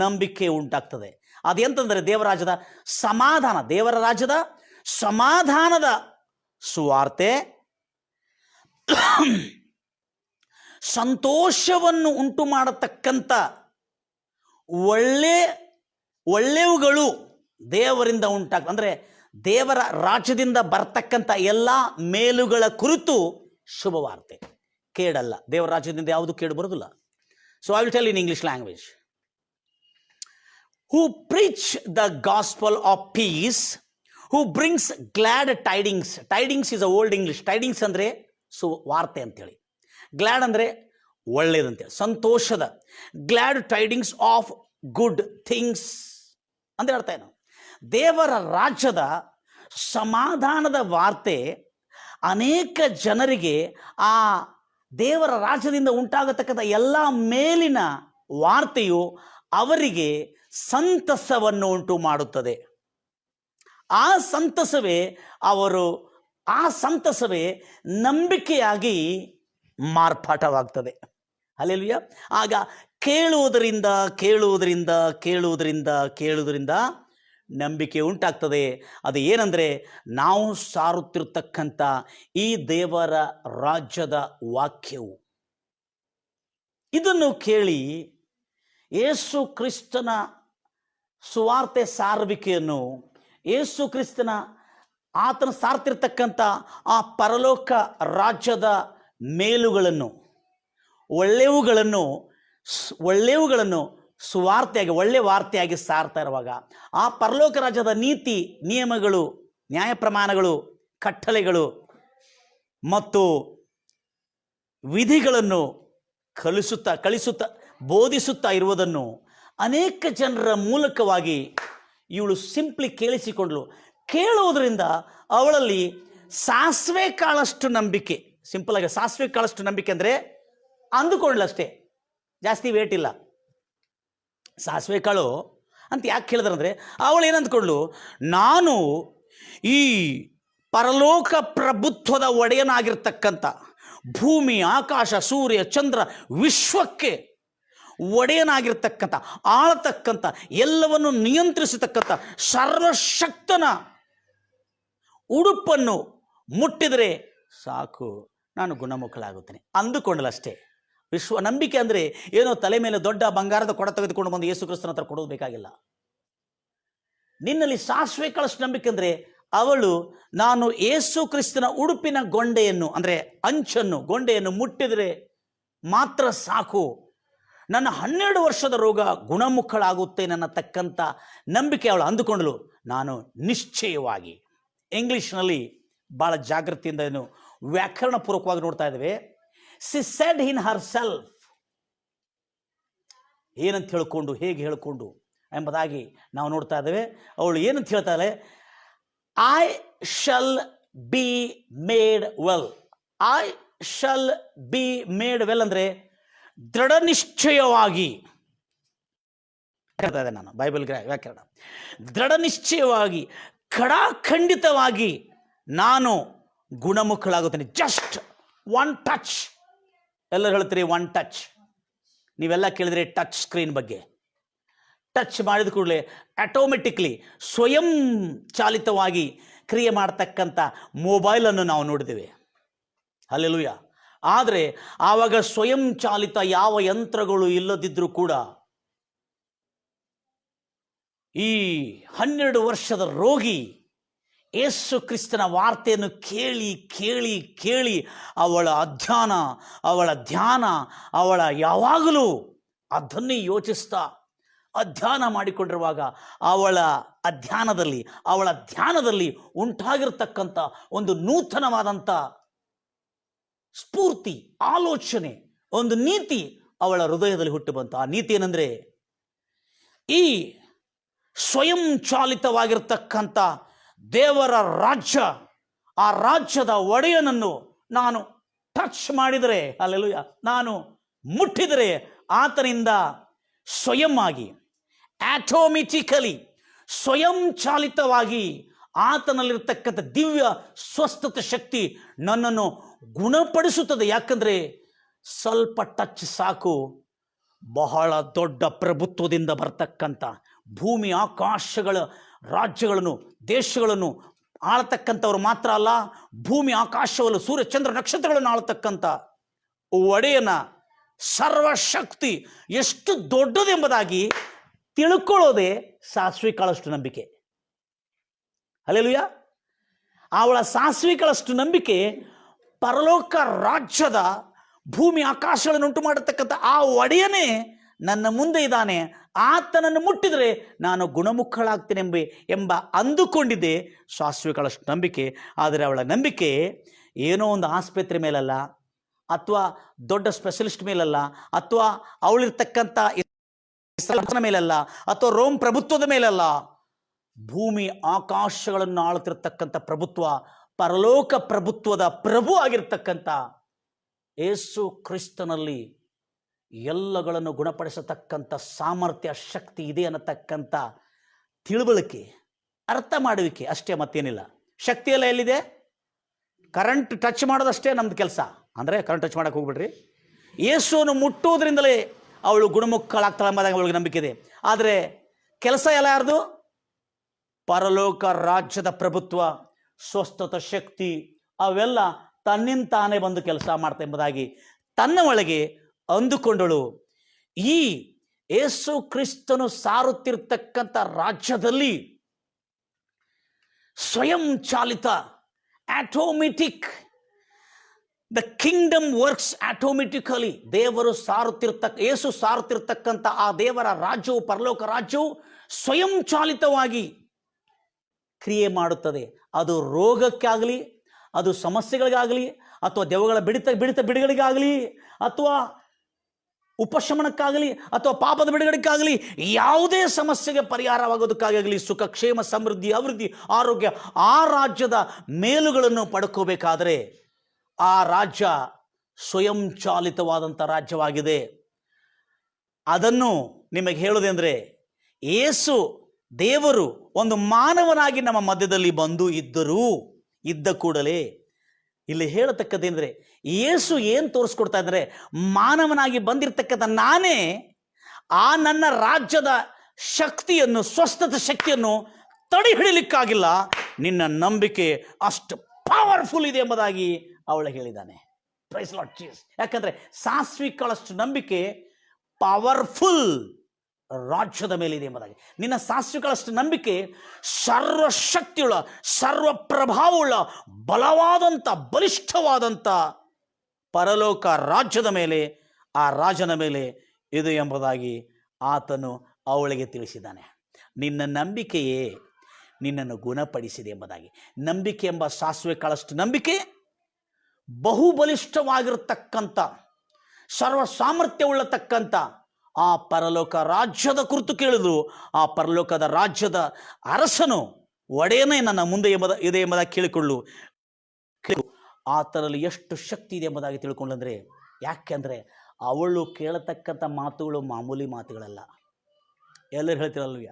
ನಂಬಿಕೆ ಉಂಟಾಗ್ತದೆ. ಅದೆಂತಂದರೆ ದೇವರ ರಾಜ್ಯದ ಸಮಾಧಾನದ ಸುವಾರ್ತೆ, ಸಂತೋಷವನ್ನು ಉಂಟು ಮಾಡತಕ್ಕಂಥ ಒಳ್ಳೆಯವುಗಳು ದೇವರಿಂದ ಉಂಟಾಗ್ತದೆ. ಅಂದರೆ ದೇವರ ರಾಜ್ಯದಿಂದ ಬರ್ತಕ್ಕಂಥ ಎಲ್ಲ ಮೇಲುಗಳ ಕುರಿತು ಶುಭವಾರ್ತೆ. ಕೇಡಲ್ಲ. ದೇವರ ರಾಜ್ಯದಿಂದ ಯಾವುದು ಕೇಡು ಬರೋದಿಲ್ಲ. So I will tell in English language. Who preach the gospel of peace, who brings glad tidings. Tidings is a old English. Tidings ಅಂದರೆ ವಾರ್ತೆ ಅಂತೇಳಿ, ಗ್ಲಾಡ್ ಅಂದರೆ ಒಳ್ಳೇದಂತೆ, ಸಂತೋಷದ. Glad tidings of good things ಅಂತ ಹೇಳ್ತಾ ಏನು. ದೇವರ ರಾಜ್ಯದ ಸಮಾಧಾನದ ವಾರ್ತೆ ಅನೇಕ ಜನರಿಗೆ ಆ ದೇವರ ರಾಜ್ಯದಿಂದ ಉಂಟಾಗತಕ್ಕಂಥ ಎಲ್ಲ ಮೇಲಿನ ವಾರ್ತೆಯು ಅವರಿಗೆ ಸಂತಸವನ್ನು ಉಂಟು ಮಾಡುತ್ತದೆ. ಆ ಸಂತಸವೇ ನಂಬಿಕೆಯಾಗಿ ಮಾರ್ಪಾಟವಾಗ್ತದೆ. ಹಲ್ಲೆಲೂಯಾ. ಆಗ ಕೇಳುವುದರಿಂದ ನಂಬಿಕೆ ಉಂಟಾಗ್ತದೆ. ಅದು ಏನಂದರೆ ನಾವು ಸಾರುತ್ತಿರ್ತಕ್ಕಂಥ ಈ ದೇವರ ರಾಜ್ಯದ ವಾಕ್ಯವು. ಇದನ್ನು ಕೇಳಿ ಯೇಸು ಕ್ರಿಸ್ತನ ಸುವಾರ್ತೆ ಸಾರುವಿಕೆಯನ್ನು, ಯೇಸು ಕ್ರಿಸ್ತನ ಆತನ ಸಾರ್ತಿರ್ತಕ್ಕಂಥ ಆ ಪರಲೋಕ ರಾಜ್ಯದ ಮೇಲುಗಳನ್ನು, ಒಳ್ಳೆಯವುಗಳನ್ನು ಸುವಾರ್ತೆಯಾಗಿ, ಒಳ್ಳೆ ವಾರ್ತೆಯಾಗಿ ಸಾರ್ತಾ ಇರುವಾಗ ಆ ಪರಲೋಕ ರಾಜ್ಯದ ನೀತಿ ನಿಯಮಗಳು, ನ್ಯಾಯ ಪ್ರಮಾಣಗಳು, ಕಟ್ಟಳೆಗಳು ಮತ್ತು ವಿಧಿಗಳನ್ನು ಕಲಿಸುತ್ತಾ ಬೋಧಿಸುತ್ತಾ ಇರುವುದನ್ನು ಅನೇಕ ಜನರ ಮೂಲಕವಾಗಿ ಇವಳು ಸಿಂಪ್ಲಿ ಕೇಳಿಸಿಕೊಂಡಳು. ಕೇಳುವುದರಿಂದ ಅವಳಲ್ಲಿ ಸಾಸಿವೆ ಕಾಳಷ್ಟು ನಂಬಿಕೆ, ಸಿಂಪಲ್ ಆಗಿ ಸಾಸಿವೆ ಕಾಳಷ್ಟು ನಂಬಿಕೆ ಅಂದರೆ ಅಂದುಕೊಳ್ಳಷ್ಟೇ, ಜಾಸ್ತಿ ವೇಟ್ ಇಲ್ಲ. ಸಾಸಿವೆ ಕಾಳು ಅಂತ ಯಾಕೆ ಹೇಳಿದ್ರಂದರೆ ಅವಳು ಏನಂದ್ಕೊಂಡ್ಳು, ನಾನು ಈ ಪರಲೋಕ ಪ್ರಭುತ್ವದ ಒಡೆಯನಾಗಿರ್ತಕ್ಕಂಥ, ಭೂಮಿ ಆಕಾಶ ಸೂರ್ಯ ಚಂದ್ರ ವಿಶ್ವಕ್ಕೆ ಒಡೆಯನಾಗಿರ್ತಕ್ಕಂಥ, ಆಳತಕ್ಕಂಥ, ಎಲ್ಲವನ್ನು ನಿಯಂತ್ರಿಸತಕ್ಕಂಥ ಸರ್ವಶಕ್ತನ ಉಡುಪನ್ನು ಮುಟ್ಟಿದರೆ ಸಾಕು, ನಾನು ಗುಣಮುಖಳಾಗುತ್ತೇನೆ ಅಂದುಕೊಂಡಲಷ್ಟೇ. ನಂಬಿಕೆ ಅಂದರೆ ಏನೋ ತಲೆ ಮೇಲೆ ದೊಡ್ಡ ಬಂಗಾರದ ಕೊಡ ತೆಗೆದುಕೊಂಡು ಬಂದು ಯೇಸು ಕ್ರಿಸ್ತನ ಹತ್ರ ಕೊಡೋದು ಬೇಕಾಗಿಲ್ಲ. ನಿನ್ನಲ್ಲಿ ಸಾಸಿವೆ ಕಾಳಷ್ಟು ನಂಬಿಕೆ ಅಂದರೆ ಅವಳು, ನಾನು ಯೇಸು ಕ್ರಿಸ್ತನ ಉಡುಪಿನ ಗೊಂಡೆಯನ್ನು ಅಂದರೆ ಗೊಂಡೆಯನ್ನು ಮುಟ್ಟಿದರೆ ಮಾತ್ರ ಸಾಕು, ನನ್ನ 12 ವರ್ಷದ ರೋಗ ಗುಣಮುಖಳಾಗುತ್ತೆ ಅನ್ನತಕ್ಕಂಥ ನಂಬಿಕೆ ಅವಳು ಅಂದುಕೊಂಡಳು. ನಾನು ನಿಶ್ಚಯವಾಗಿ, ಇಂಗ್ಲಿಷ್ನಲ್ಲಿ ಭಾಳ ಜಾಗೃತಿಯಿಂದ ಏನು ವ್ಯಾಕರಣ ಪೂರ್ವಕವಾಗಿ ನೋಡ್ತಾ ಇದ್ದೇವೆ. she said in herself, ಏನಂತ ಹೇಳಿಕೊಂಡು, ಹೇಗೆ ಹೇಳಿಕೊಂಡು ಎಂಬುದಾಗಿ ನಾವು ನೋಡ್ತಾ ಇದ್ದೇವೆ. ಅವಳು ಏನಂತ ಹೇಳ್ತಾಳೆ, I shall be made well. I shall be made well ಅಂದರೆ ದೃಢ ನಿಶ್ಚಯವಾಗಿ, ನಾನು ಬೈಬಲ್ ವ್ಯಾಕರಣ, ದೃಢ ನಿಶ್ಚಯವಾಗಿ, ಖಂಡಿತವಾಗಿ ನಾನು ಗುಣಮುಖಳಾಗುತ್ತೇನೆ. Just one touch. ಎಲ್ಲರೂ ಹೇಳ್ತೀರಿ ಒನ್ ಟಚ್. ನೀವೆಲ್ಲ ಕೇಳಿದ್ರೆ ಟಚ್ ಸ್ಕ್ರೀನ್ ಬಗ್ಗೆ. ಟಚ್ ಮಾಡಿದ ಕೂಡಲೇ ಆಟೋಮೆಟಿಕ್ಲಿ ಸ್ವಯಂ ಚಾಲಿತವಾಗಿ ಕ್ರಿಯೆ ಮಾಡ್ತಕ್ಕಂಥ ಮೊಬೈಲನ್ನು ನಾವು ನೋಡಿದ್ದೇವೆ. ಹಲ್ಲೆಲೂಯಾ. ಆದರೆ ಆವಾಗ ಸ್ವಯಂ ಚಾಲಿತ ಯಾವ ಯಂತ್ರಗಳು ಇಲ್ಲದಿದ್ದರೂ ಕೂಡ ಈ 12 ವರ್ಷದ ರೋಗಿ ಯೇಸು ಕ್ರಿಸ್ತನ ವಾರ್ತೆಯನ್ನು ಕೇಳಿ ಕೇಳಿ ಕೇಳಿ ಅವಳ ಧ್ಯಾನ ಯಾವಾಗಲೂ ಅದನ್ನೇ ಯೋಚಿಸ್ತಾ ಅಧ್ಯಯನ ಮಾಡಿಕೊಂಡಿರುವಾಗ ಅವಳ ಧ್ಯಾನದಲ್ಲಿ ಉಂಟಾಗಿರ್ತಕ್ಕಂಥ ಒಂದು ನೂತನವಾದಂಥ ಸ್ಫೂರ್ತಿ, ಆಲೋಚನೆ, ಒಂದು ನೀತಿ ಅವಳ ಹೃದಯದಲ್ಲಿ ಹುಟ್ಟು ಬಂತು. ಆ ನೀತಿ ಏನಂದರೆ, ಈ ಸ್ವಯಂ ಚಾಲಿತವಾಗಿರ್ತಕ್ಕಂಥ ದೇವರ ರಾಜ್ಯ, ಆ ರಾಜ್ಯದ ಒಡೆಯನನ್ನು ನಾನು ಟಚ್ ಮಾಡಿದರೆ, ಹಲ್ಲೆಲೂಯಾ, ನಾನು ಮುಟ್ಟಿದರೆ ಆತನಿಂದ ಸ್ವಯಂ ಆಗಿ, ಆಟೋಮೆಟಿಕಲಿ, ಸ್ವಯಂ ಚಾಲಿತವಾಗಿ ಆತನಲ್ಲಿರ್ತಕ್ಕಂಥ ದಿವ್ಯ ಸ್ವಸ್ಥತೆ ಶಕ್ತಿ ನನ್ನನ್ನು ಗುಣಪಡಿಸುತ್ತದೆ. ಯಾಕಂದರೆ ಸ್ವಲ್ಪ ಟಚ್ ಸಾಕು, ಬಹಳ ದೊಡ್ಡ ಪ್ರಭುತ್ವದಿಂದ ಬರ್ತಕ್ಕಂಥ ಭೂಮಿ ಆಕಾಶಗಳ ರಾಜ್ಯಗಳನ್ನು, ದೇಶಗಳನ್ನು ಆಳತಕ್ಕಂಥವ್ರು ಮಾತ್ರ ಅಲ್ಲ, ಭೂಮಿ ಆಕಾಶವನ್ನು, ಸೂರ್ಯ ಚಂದ್ರ ನಕ್ಷತ್ರಗಳನ್ನು ಆಳತಕ್ಕಂಥ ಒಡೆಯನ ಸರ್ವಶಕ್ತಿ ಎಷ್ಟು ದೊಡ್ಡದೆಂಬುದಾಗಿ ತಿಳ್ಕೊಳ್ಳೋದೇ ಸಾಸಿವೆ ಕಾಳಷ್ಟು ನಂಬಿಕೆ. ಹಲ್ಲೆಲೂಯಾ. ಅವಳ ಸಾಸಿವೆ ಕಾಳಷ್ಟು ನಂಬಿಕೆ ಪರಲೋಕ ರಾಜ್ಯದ ಭೂಮಿ ಆಕಾಶಗಳನ್ನು ಉಂಟು ಮಾಡತಕ್ಕಂಥ ಆ ಒಡೆಯನೇ ನನ್ನ ಮುಂದೆ ಇದ್ದಾನೆ, ಆತನನ್ನು ಮುಟ್ಟಿದರೆ ನಾನು ಗುಣಮುಖಳಾಗ್ತೇನೆ ಎಂಬ ಅಂದುಕೊಂಡಿದ್ದೆ ಸಾಸಿವೆ ಕಾಳಷ್ಟು ನಂಬಿಕೆ. ಆದರೆ ಅವಳ ನಂಬಿಕೆ ಏನೋ ಒಂದು ಆಸ್ಪತ್ರೆ ಮೇಲಲ್ಲ, ಅಥವಾ ದೊಡ್ಡ ಸ್ಪೆಷಲಿಸ್ಟ್ ಮೇಲಲ್ಲ, ಅಥವಾ ಅವಳಿರ್ತಕ್ಕಂಥ ಮೇಲಲ್ಲ, ಅಥವಾ ರೋಮ್ ಪ್ರಭುತ್ವದ ಮೇಲಲ್ಲ. ಭೂಮಿ ಆಕಾಶಗಳನ್ನು ಆಳುತ್ತಿರತಕ್ಕಂಥ ಪ್ರಭುತ್ವ, ಪರಲೋಕ ಪ್ರಭುತ್ವದ ಪ್ರಭು ಆಗಿರ್ತಕ್ಕಂಥ ಯೇಸು ಕ್ರಿಸ್ತನಲ್ಲಿ ಎಲ್ಲಗಳನ್ನು ಗುಣಪಡಿಸತಕ್ಕಂಥ ಸಾಮರ್ಥ್ಯ, ಶಕ್ತಿ ಇದೆ ಅನ್ನತಕ್ಕಂಥ ತಿಳುವಳಿಕೆ, ಅರ್ಥ ಮಾಡುವಿಕೆ ಅಷ್ಟೇ, ಮತ್ತೇನಿಲ್ಲ. ಶಕ್ತಿ ಎಲ್ಲ ಎಲ್ಲಿದೆ? ಕರೆಂಟ್ ಟಚ್ ಮಾಡೋದಷ್ಟೇ ನಮ್ದು ಕೆಲಸ. ಅಂದರೆ ಕರೆಂಟ್ ಟಚ್ ಮಾಡೋಕೆ ಹೋಗ್ಬಿಡ್ರಿ. ಯೇಸುವನ್ನು ಮುಟ್ಟುವುದರಿಂದಲೇ ಅವಳು ಗುಣಮುಖಳಾಗ್ತಾಳೆ ಎಂಬುದಾಗಿ ಅವಳಿಗೆ ನಂಬಿಕೆ ಇದೆ. ಆದರೆ ಕೆಲಸ ಎಲ್ಲ ಯಾರ್ದು? ಪರಲೋಕ ರಾಜ್ಯದ ಪ್ರಭುತ್ವ, ಸ್ವಸ್ಥತ ಶಕ್ತಿ ಅವೆಲ್ಲ ತನ್ನಿಂದ ತಾನೇ ಬಂದು ಕೆಲಸ ಮಾಡ್ತಾ ಎಂಬುದಾಗಿ ತನ್ನ ಒಳಗೆ ಅಂದುಕೊಂಡಳು. ಈ ಯೇಸು ಕ್ರಿಸ್ತನು ಸಾರುತ್ತಿರ್ತಕ್ಕಂಥ ರಾಜ್ಯದಲ್ಲಿ ಸ್ವಯಂ ಚಾಲಿತ, automatic, the kingdom works automatically. ದೇವರು ಯೇಸು ಸಾರುತ್ತಿರ್ತಕ್ಕಂಥ ಆ ದೇವರ ರಾಜ್ಯವು, ಪರಲೋಕ ರಾಜ್ಯವು ಸ್ವಯಂ ಚಾಲಿತವಾಗಿ ಕ್ರಿಯೆ ಮಾಡುತ್ತದೆ. ಅದು ರೋಗಕ್ಕಾಗಲಿ, ಅದು ಸಮಸ್ಯೆಗಳಿಗಾಗಲಿ, ಅಥವಾ ದೆವ್ವಗಳ ಬಿಡುಗಡೆಗಾಗಲಿ, ಅಥವಾ ಉಪಶಮನಕ್ಕಾಗಲಿ, ಅಥವಾ ಪಾಪದ ಬಿಡುಗಡೆಕ್ಕಾಗಲಿ, ಯಾವುದೇ ಸಮಸ್ಯೆಗೆ ಪರಿಹಾರವಾಗೋದಕ್ಕಾಗಲಿ, ಸುಖ, ಕ್ಷೇಮ, ಸಮೃದ್ಧಿ, ಅಭಿವೃದ್ಧಿ, ಆರೋಗ್ಯ, ಆ ರಾಜ್ಯದ ಮೇಲುಗಳನ್ನು ಪಡ್ಕೋಬೇಕಾದರೆ ಆ ರಾಜ್ಯ ಸ್ವಯಂ ಚಾಲಿತವಾದಂಥ ರಾಜ್ಯವಾಗಿದೆ. ಅದನ್ನು ನಿಮಗೆ ಹೇಳೋದೆಂದರೆ, ಯೇಸು ದೇವರು ಒಂದು ಮಾನವನಾಗಿ ನಮ್ಮ ಮಧ್ಯದಲ್ಲಿ ಬಂದು ಇದ್ದ ಕೂಡಲೇ ಇಲ್ಲಿ ಹೇಳತಕ್ಕದ್ದೇನೆಂದರೆ, ಯೇಸು ಏನು ತೋರಿಸ್ಕೊಡ್ತಾ ಇದ್ದಾರೆ? ಮಾನವನಾಗಿ ಬಂದಿರತಕ್ಕಂಥ ನಾನೇ ಆ ನನ್ನ ರಾಜ್ಯದ ಶಕ್ತಿಯನ್ನು, ಸ್ವಸ್ಥತ ಶಕ್ತಿಯನ್ನು ತಡೆ ಹಿಡಿಲಿಕ್ಕಾಗಿಲ್ಲ. ನಿನ್ನ ನಂಬಿಕೆ ಅಷ್ಟು ಪವರ್ಫುಲ್ ಇದೆ ಎಂಬುದಾಗಿ ಅವಳು ಹೇಳಿದ್ದಾನೆ. Praise Lord Jesus. ಯಾಕಂದರೆ ಸಾಸಿವೆ ಕಾಳಷ್ಟು ನಂಬಿಕೆ ಪವರ್ಫುಲ್ ರಾಜ್ಯದ ಮೇಲಿದೆ ಎಂಬುದಾಗಿ. ನಿನ್ನ ಸಾಸಿವೆ ಕಾಳಷ್ಟು ನಂಬಿಕೆ ಸರ್ವಶಕ್ತಿಯುಳ್ಳ, ಸರ್ವ ಪ್ರಭಾವವುಳ್ಳ, ಬಲವಾದಂಥ, ಬಲಿಷ್ಠವಾದಂಥ ಪರಲೋಕ ರಾಜ್ಯದ ಮೇಲೆ, ಆ ರಾಜನ ಮೇಲೆ ಇದು ಎಂಬುದಾಗಿ ಆತನು ಅವಳಿಗೆ ತಿಳಿಸಿದ್ದಾನೆ. ನಿನ್ನ ನಂಬಿಕೆಯೇ ನಿನ್ನನ್ನು ಗುಣಪಡಿಸಿದೆ ಎಂಬುದಾಗಿ. ನಂಬಿಕೆ ಎಂಬ ಸಾಸಿವೆ ಕಾಳಷ್ಟು ನಂಬಿಕೆ ಬಹುಬಲಿಷ್ಠವಾಗಿರತಕ್ಕಂಥ, ಸರ್ವ ಸಾಮರ್ಥ್ಯವುಳ್ಳತಕ್ಕಂಥ ಆ ಪರಲೋಕ ರಾಜ್ಯದ ಕುರಿತು ಕೇಳಿದ್ರು. ಆ ಪರಲೋಕದ ರಾಜ್ಯದ ಅರಸನು, ಒಡೆಯನೇ ನನ್ನ ಮುಂದೆ ಇದೆ ಎಂಬುದಾಗಿ ಕೇಳಿಕೊಳ್ಳು. ಆತನಲ್ಲಿ ಎಷ್ಟು ಶಕ್ತಿ ಇದೆ ಎಂಬುದಾಗಿ ತಿಳ್ಕೊಂಡ್ರೆ, ಯಾಕೆಂದರೆ ಅವಳು ಕೇಳತಕ್ಕಂಥ ಮಾತುಗಳು ಮಾಮೂಲಿ ಮಾತುಗಳಲ್ಲ. ಎಲ್ಲರೂ ಹೇಳ್ತಿರಲ್ವ,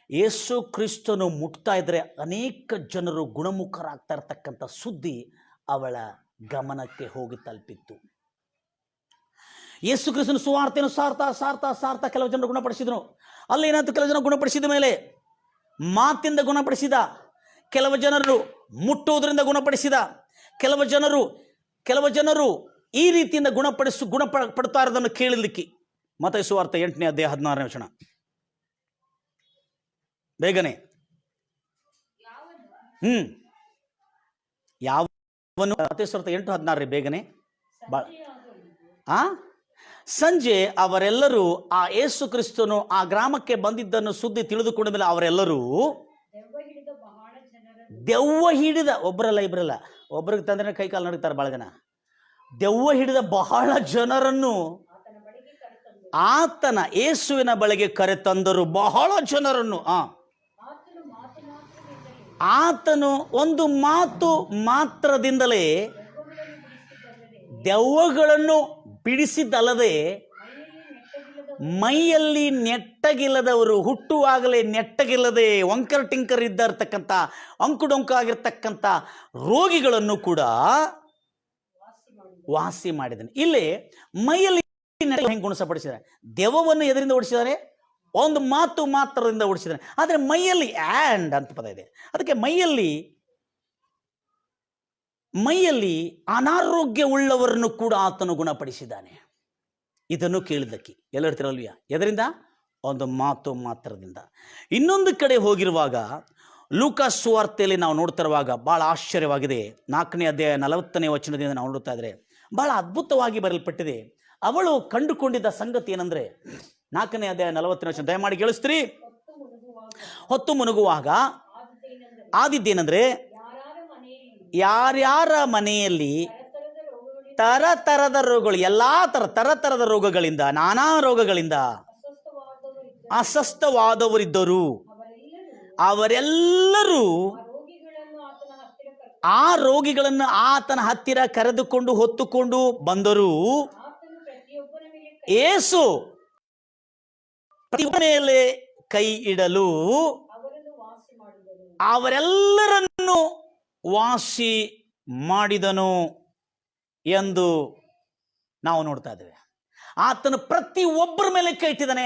ಯೇಸು ಕ್ರಿಸ್ತನು ಮುಟ್ತಾ ಇದ್ದರೆ ಅನೇಕ ಜನರು ಗುಣಮುಖರಾಗ್ತಾ ಇರ್ತಕ್ಕಂಥ ಸುದ್ದಿ ಅವಳ ಗಮನಕ್ಕೆ ಹೋಗಿ ತಲುಪಿತ್ತು. ಯೇಸು ಕ್ರಿಸ್ತನ ಸುವಾರ್ತೆಯನ್ನು ಸಾರ್ತಾ ಕೆಲವು ಜನರು ಗುಣಪಡಿಸಿದನು. ಅಲ್ಲೇನಾಯ್ತು? ಕೆಲವು ಜನ ಗುಣಪಡಿಸಿದ ಮೇಲೆ ಮಾತಿಂದ ಗುಣಪಡಿಸಿದ, ಕೆಲವು ಜನರು ಮುಟ್ಟುವುದರಿಂದ ಗುಣಪಡಿಸಿದ, ಕೆಲವು ಜನರು ಈ ರೀತಿಯಿಂದ ಗುಣಪಡ್ತಾ ಇರೋದನ್ನು ಕೇಳಲಿಕ್ಕೆ. ಮತ್ತಾಯ ಸುವಾರ್ತೆ 8ನೇ ಅಧ್ಯಾಯ 16ನೇ ವಚನ. ಬೇಗನೆ. ಯಾವನು? ಮತ್ತಾಯ ಸುವಾರ್ತೆ 8:16 ಬೇಗನೆ. ಸಂಜೆ ಅವರೆಲ್ಲರೂ ಆ ಯೇಸು ಕ್ರಿಸ್ತನು ಆ ಗ್ರಾಮಕ್ಕೆ ಬಂದಿದ್ದನ್ನು ಸುದ್ದಿ ತಿಳಿದುಕೊಂಡ ಮೇಲೆ ಅವರೆಲ್ಲರೂ ದೆವ್ವ ಹಿಡಿದ, ಇಬ್ಬರಲ್ಲ, ಒಬ್ಬರಿಗೆ ತಂದ್ರೆ ಕೈ ಕಾಲು ನಡೀತಾರೆ ಭಾಳ ಜನ. ದೆವ್ವ ಹಿಡಿದ ಬಹಳ ಜನರನ್ನು ಆತನ ಯೇಸುವಿನ ಬಳಿಗೆ ಕರೆತಂದರು. ಬಹಳ ಜನರನ್ನು. ಆತನು ಒಂದು ಮಾತು ಮಾತ್ರದಿಂದಲೇ ದೆವ್ವಗಳನ್ನು ಬಿಡಿಸಿದ್ದಲ್ಲದೆ, ಮೈಯಲ್ಲಿ ನೆಟ್ಟಗಿಲ್ಲದವರು, ಹುಟ್ಟುವಾಗಲೇ ನೆಟ್ಟಗಿಲ್ಲದೆ ವಂಕರ್ ಟಿಂಕರ್ ಇದ್ದಿರ್ತಕ್ಕಂಥ, ಅಂಕುಡೊಂಕು ಆಗಿರ್ತಕ್ಕಂಥ ರೋಗಿಗಳನ್ನು ಕೂಡ ವಾಸಿ ಮಾಡಿದ್ದಾನೆ. ಇಲ್ಲಿ ಮೈಯಲ್ಲಿ ಹೆಂಗೆ ಗುಣಪಡಿಸಿದ್ದಾರೆ? ದೆವ್ವವನ್ನು ಎದರಿಂದ ಓಡಿಸಿದ್ದಾರೆ? ಒಂದು ಮಾತು ಮಾತ್ರದಿಂದ ಓಡಿಸಿದ್ದಾನೆ. ಆದರೆ ಮೈಯಲ್ಲಿ ಆ್ಯಂಡ್ ಅಂತ ಪದ ಇದೆ. ಅದಕ್ಕೆ ಮೈಯಲ್ಲಿ ಅನಾರೋಗ್ಯವುಳ್ಳವರನ್ನು ಕೂಡ ಆತನು ಗುಣಪಡಿಸಿದ್ದಾನೆ. ಇದನ್ನು ಕೇಳಿದ್ದಕ್ಕೆ ಎಲ್ಲ ಹೇಳ್ತಿರಲ್ವಿಯ, ಎದರಿಂದ? ಒಂದು ಮಾತು ಮಾತ್ರದಿಂದ. ಇನ್ನೊಂದು ಕಡೆ ಹೋಗಿರುವಾಗ, ಲೂಕಾಸ್ ಸುವಾರ್ತೆಯಲ್ಲಿ ನಾವು ನೋಡ್ತಿರುವಾಗ ಭಾಳ ಆಶ್ಚರ್ಯವಾಗಿದೆ. 4ನೇ ಅಧ್ಯಾಯ 40ನೇ ವಚನದಿಂದ ನಾವು ನೋಡ್ತಾ ಇದ್ರೆ ಬಹಳ ಅದ್ಭುತವಾಗಿ ಬರೆಯಲ್ಪಟ್ಟಿದೆ. ಅವಳು ಕಂಡುಕೊಂಡಿದ್ದ ಸಂಗತಿ ಏನಂದ್ರೆ 4ನೇ ಅಧ್ಯಾಯ 40ನೇ ವಚನ ದಯಮಾಡಿ ಕೇಳಿಸ್ತೀರಿ. ಹೊತ್ತು ಮುನುಗುವಾಗ ಆದಿದ್ದೇನೆಂದ್ರೆ, ಯಾರ್ಯಾರ ಮನೆಯಲ್ಲಿ ತರತರದ ರೋಗಗಳು, ಎಲ್ಲಾ ತರತರದ ರೋಗಗಳಿಂದ, ನಾನಾ ರೋಗಗಳಿಂದ ಅಸ್ವಸ್ಥವಾದವರಿದ್ದರು, ಅವರೆಲ್ಲರೂ ಆ ರೋಗಿಗಳನ್ನು ಆತನ ಹತ್ತಿರ ಕರೆದುಕೊಂಡು ಹೊತ್ತುಕೊಂಡು ಬಂದರು. ಯೇಸು ಪ್ರತಿಯೊಬ್ಬರ ಮೇಲೆ ಕೈ ಇಡಲು ಅವರೆಲ್ಲರನ್ನು ವಾಸಿ ಮಾಡಿದನು ಎಂದು ನಾವು ನೋಡ್ತಾ ಇದ್ದೇವೆ. ಆತನು ಪ್ರತಿ ಒಬ್ಬರ ಮೇಲೆ ಕೈ ಇಟ್ಟಿದ್ದಾನೆ,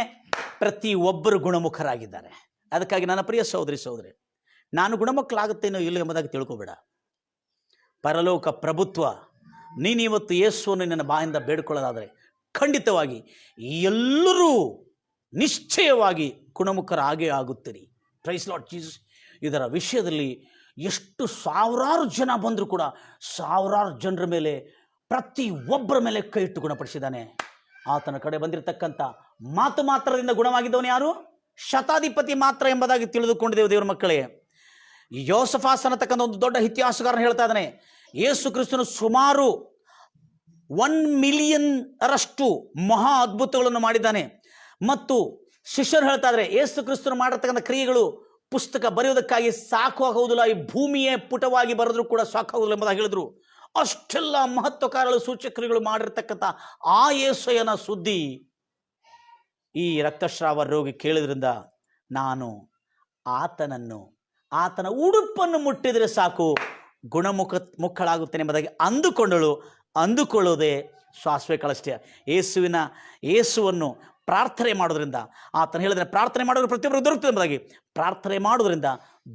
ಪ್ರತಿ ಒಬ್ಬರು ಗುಣಮುಖರಾಗಿದ್ದಾರೆ. ಅದಕ್ಕಾಗಿ ನನ್ನ ಪ್ರಿಯ ಸಹೋದರಿ, ನಾನು ಗುಣಮುಖಲಾಗುತ್ತೇನೋ ಇಲ್ಲ ಎಂಬುದಾಗಿ ತಿಳ್ಕೊಬೇಡ. ಪರಲೋಕ ಪ್ರಭುತ್ವ ನೀನಿವತ್ತು ಯೇಸುವನ್ನು ನಿನ್ನ ಬಾಯಿಂದ ಬೇಡಿಕೊಳ್ಳೋದಾದರೆ ಖಂಡಿತವಾಗಿ ಎಲ್ಲರೂ ನಿಶ್ಚಯವಾಗಿ ಗುಣಮುಖರಾಗೇ ಆಗುತ್ತೀರಿ. Praise Lord Jesus. ಇದರ ವಿಷಯದಲ್ಲಿ ಎಷ್ಟು ಸಾವಿರಾರು ಜನ ಬಂದರೂ ಕೂಡ ಸಾವಿರಾರು ಜನರ ಮೇಲೆ, ಪ್ರತಿ ಒಬ್ಬರ ಮೇಲೆ ಕೈ ಇಟ್ಟು ಗುಣಪಡಿಸಿದ್ದಾನೆ. ಆತನ ಕಡೆ ಬಂದಿರತಕ್ಕಂಥ ಮಾತು ಮಾತ್ರದಿಂದ ಗುಣವಾಗಿದ್ದವನು ಯಾರು? ಶತಾಧಿಪತಿ ಮಾತ್ರ ಎಂಬುದಾಗಿ ತಿಳಿದುಕೊಂಡಿದ್ದೇವೆ ದೇವರ ಮಕ್ಕಳೇ. ಯೋಸಫಾಸ್ ಅನ್ನತಕ್ಕಂಥ ಒಂದು ದೊಡ್ಡ ಇತಿಹಾಸಗಾರನ ಹೇಳ್ತಾ ಇದ್ದಾನೆ, ಯೇಸು ಕ್ರಿಸ್ತನು ಸುಮಾರು 1 ಮಿಲಿಯನ್ ರಷ್ಟು ಮಹಾ ಅದ್ಭುತಗಳನ್ನು ಮಾಡಿದ್ದಾನೆ. ಮತ್ತು ಶಿಷ್ಯರು ಹೇಳ್ತಾ ಇದ್ದಾರೆ, ಯೇಸು ಕ್ರಿಸ್ತನು ಮಾಡಿರ್ತಕ್ಕಂಥ ಕ್ರಿಯೆಗಳು ಪುಸ್ತಕ ಬರೆಯುವುದಕ್ಕಾಗಿ ಸಾಕಾಗುವುದಿಲ್ಲ, ಈ ಭೂಮಿಯೇ ಪುಟವಾಗಿ ಬರೆದ್ರು ಕೂಡ ಸಾಕಾಗುವುದಿಲ್ಲ ಎಂಬುದಾಗಿ ಹೇಳಿದ್ರು. ಅಷ್ಟೆಲ್ಲ ಮಹತ್ವಕಾರಗಳು ಸೂಚಕ್ರಿಯೆಗಳು ಮಾಡಿರ್ತಕ್ಕಂಥ ಆ ಯೇಸಯ್ಯನ ಸುದ್ದಿ ಈ ರಕ್ತಸ್ರಾವ ರೋಗಿ ಕೇಳಿದ್ರಿಂದ ನಾನು ಆತನ ಉಡುಪನ್ನು ಮುಟ್ಟಿದರೆ ಸಾಕು ಮುಖಳಾಗುತ್ತೇನೆ ಎಂಬುದಾಗಿ ಅಂದುಕೊಳ್ಳೋದೇ ಸಾಸಿವೆ ಕಾಳಷ್ಟೇ. ಯೇಸುವನ್ನು ಪ್ರಾರ್ಥನೆ ಮಾಡೋದ್ರಿಂದ, ಆತನ ಹೇಳಿದ್ರೆ ಪ್ರಾರ್ಥನೆ ಮಾಡೋದು ಪ್ರತಿಯೊಬ್ಬರು ದೊರಕುತ್ತದೆ ಎಂಬುದಾಗಿ, ಪ್ರಾರ್ಥನೆ ಮಾಡೋದ್ರಿಂದ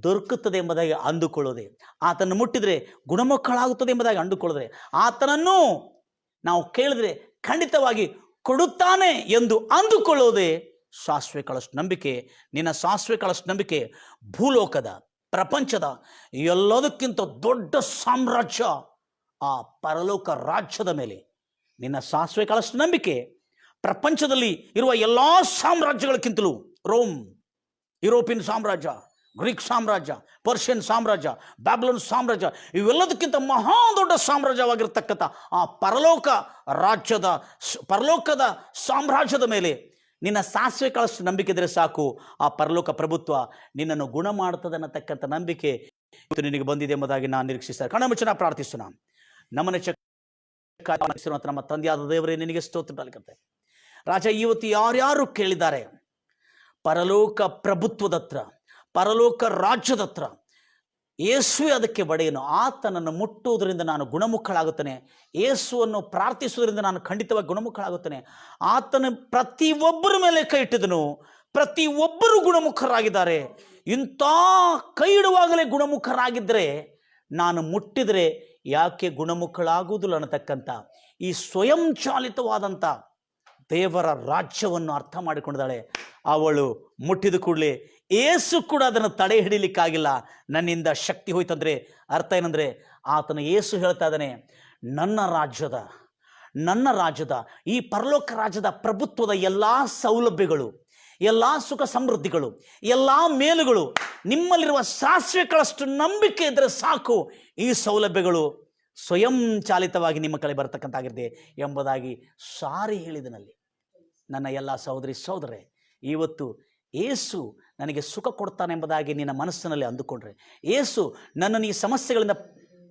ದೊರಕುತ್ತದೆ ಎಂಬುದಾಗಿ ಅಂದುಕೊಳ್ಳೋದೆ, ಆತನನ್ನು ಮುಟ್ಟಿದರೆ ಗುಣಮುಖಳಾಗುತ್ತದೆ ಎಂಬುದಾಗಿ ಅಂದುಕೊಳ್ಳೋದೆ, ಆತನನ್ನು ನಾವು ಕೇಳಿದ್ರೆ ಖಂಡಿತವಾಗಿ ಕೊಡುತ್ತಾನೆ ಎಂದು ಅಂದುಕೊಳ್ಳೋದೇ ಸಾಸಿವೆ ಕಾಳಷ್ಟು ನಂಬಿಕೆ. ನಿನ್ನ ಸಾಸಿವೆ ಕಾಳಷ್ಟು ನಂಬಿಕೆ ಭೂಲೋಕದ, ಪ್ರಪಂಚದ ಎಲ್ಲದಕ್ಕಿಂತ ದೊಡ್ಡ ಸಾಮ್ರಾಜ್ಯ ಆ ಪರಲೋಕ ರಾಜ್ಯದ ಮೇಲೆ ನಿನ್ನ ಸಾಸಿವೆ ಕಾಳಷ್ಟು ನಂಬಿಕೆ ಪ್ರಪಂಚದಲ್ಲಿ ಇರುವ ಎಲ್ಲ ಸಾಮ್ರಾಜ್ಯಗಳಕ್ಕಿಂತಲೂ, ರೋಮ್, ಯುರೋಪಿಯನ್ ಸಾಮ್ರಾಜ್ಯ, ಗ್ರೀಕ್ ಸಾಮ್ರಾಜ್ಯ, ಪರ್ಷಿಯನ್ ಸಾಮ್ರಾಜ್ಯ, ಬ್ಯಾಬಿಲೋನ್ ಸಾಮ್ರಾಜ್ಯ, ಇವೆಲ್ಲದಕ್ಕಿಂತ ಮಹಾ ದೊಡ್ಡ ಸಾಮ್ರಾಜ್ಯವಾಗಿರ್ತಕ್ಕಂಥ ಆ ಪರಲೋಕದ ಸಾಮ್ರಾಜ್ಯದ ಮೇಲೆ ನಿನ್ನ ಸಾಸಿವೆ ಕಾಳಷ್ಟು ನಂಬಿಕೆ ಇದ್ರೆ ಸಾಕು, ಆ ಪರಲೋಕ ಪ್ರಭುತ್ವ ನಿನ್ನನ್ನು ಗುಣ ಮಾಡುತ್ತದೆ ಅನ್ನತಕ್ಕಂಥ ನಂಬಿಕೆ ಇವತ್ತು ನಿನಗೆ ಬಂದಿದೆ ಎಂಬುದಾಗಿ ನಾನು ನಿರೀಕ್ಷಿಸ್ತಾರೆ. ಕಣ್ಣ ಮುಚ್ಚಿ ನಾವು ಪ್ರಾರ್ಥಿಸೋಣ. ನಮ್ಮನ್ನ ನಮ್ಮ ತಂದೆಯಾದ ದೇವರೇ, ನಿನಗೆ ಸ್ತೋತ್ರ ಅಲ್ಲಿಕಂತೆ ರಾಜ. ಇವತ್ತು ಯಾರ್ಯಾರು ಕೇಳಿದ್ದಾರೆ ಪರಲೋಕ ಪ್ರಭುತ್ವದ ಹತ್ರ, ಪರಲೋಕ ರಾಜ್ಯದ ಹತ್ರ, ಯೇಸುವೆ ಅದಕ್ಕೆ ಒಡೆಯನು, ಆತನನ್ನು ಮುಟ್ಟುವುದರಿಂದ ನಾನು ಗುಣಮುಖಳಾಗುತ್ತೇನೆ, ಯೇಸುವನ್ನು ಪ್ರಾರ್ಥಿಸುವುದರಿಂದ ನಾನು ಖಂಡಿತವಾಗಿ ಗುಣಮುಖಳಾಗುತ್ತೇನೆ, ಆತನ ಪ್ರತಿ ಒಬ್ಬರ ಮೇಲೆ ಕೈ ಇಟ್ಟಿದನು, ಪ್ರತಿ ಒಬ್ಬರು ಗುಣಮುಖರಾಗಿದ್ದಾರೆ. ಇಂಥ ಕೈ ಇಡುವಾಗಲೇ ಗುಣಮುಖರಾಗಿದ್ದರೆ ನಾನು ಮುಟ್ಟಿದರೆ ಯಾಕೆ ಗುಣಮುಖಳಾಗುವುದಿಲ್ಲ ಅನ್ನತಕ್ಕಂಥ ಈ ಸ್ವಯಂ ಚಾಲಿತವಾದಂಥ ದೇವರ ರಾಜ್ಯವನ್ನು ಅರ್ಥ ಮಾಡಿಕೊಂಡಿದ್ದಾಳೆ. ಅವಳು ಮುಟ್ಟಿದ ಕೂಡಲೇ ಏಸು ಕೂಡ ಅದನ್ನು ತಡೆ ಹಿಡಿಲಿಕ್ಕಾಗಿಲ್ಲ. ನನ್ನಿಂದ ಶಕ್ತಿ ಹೋಯ್ತಂದ್ರೆ ಅರ್ಥ ಏನಂದರೆ, ಆತನ ಏಸು ಹೇಳ್ತಾ ಇದ್ದಾನೆ, ನನ್ನ ರಾಜ್ಯದ ಈ ಪರಲೋಕ ರಾಜ್ಯದ ಪ್ರಭುತ್ವದ ಎಲ್ಲ ಸೌಲಭ್ಯಗಳು, ಎಲ್ಲ ಸುಖ ಸಮೃದ್ಧಿಗಳು, ಎಲ್ಲ ಮೇಲುಗಳು ನಿಮ್ಮಲ್ಲಿರುವ ಸಾಸಿವೆ ಕಾಳಷ್ಟು ನಂಬಿಕೆ ಇದ್ದರೆ ಸಾಕು, ಈ ಸೌಲಭ್ಯಗಳು ಸ್ವಯಂ ಚಾಲಿತವಾಗಿ ನಿಮ್ಮ ಕಡೆ ಬರತಕ್ಕಂತಾಗಿದೆ ಎಂಬುದಾಗಿ ಸಾರಿ ಹೇಳಿದನಲ್ಲಿ. ನನ್ನ ಎಲ್ಲ ಸಹೋದರರೇ, ಇವತ್ತು ಏಸು ನನಗೆ ಸುಖ ಕೊಡ್ತಾನೆ ಎಂಬುದಾಗಿ ನಿನ್ನ ಮನಸ್ಸಿನಲ್ಲಿ ಅಂದುಕೊಂಡ್ರೆ, ಏಸು ನನ್ನನ್ನು ಈ ಸಮಸ್ಯೆಗಳಿಂದ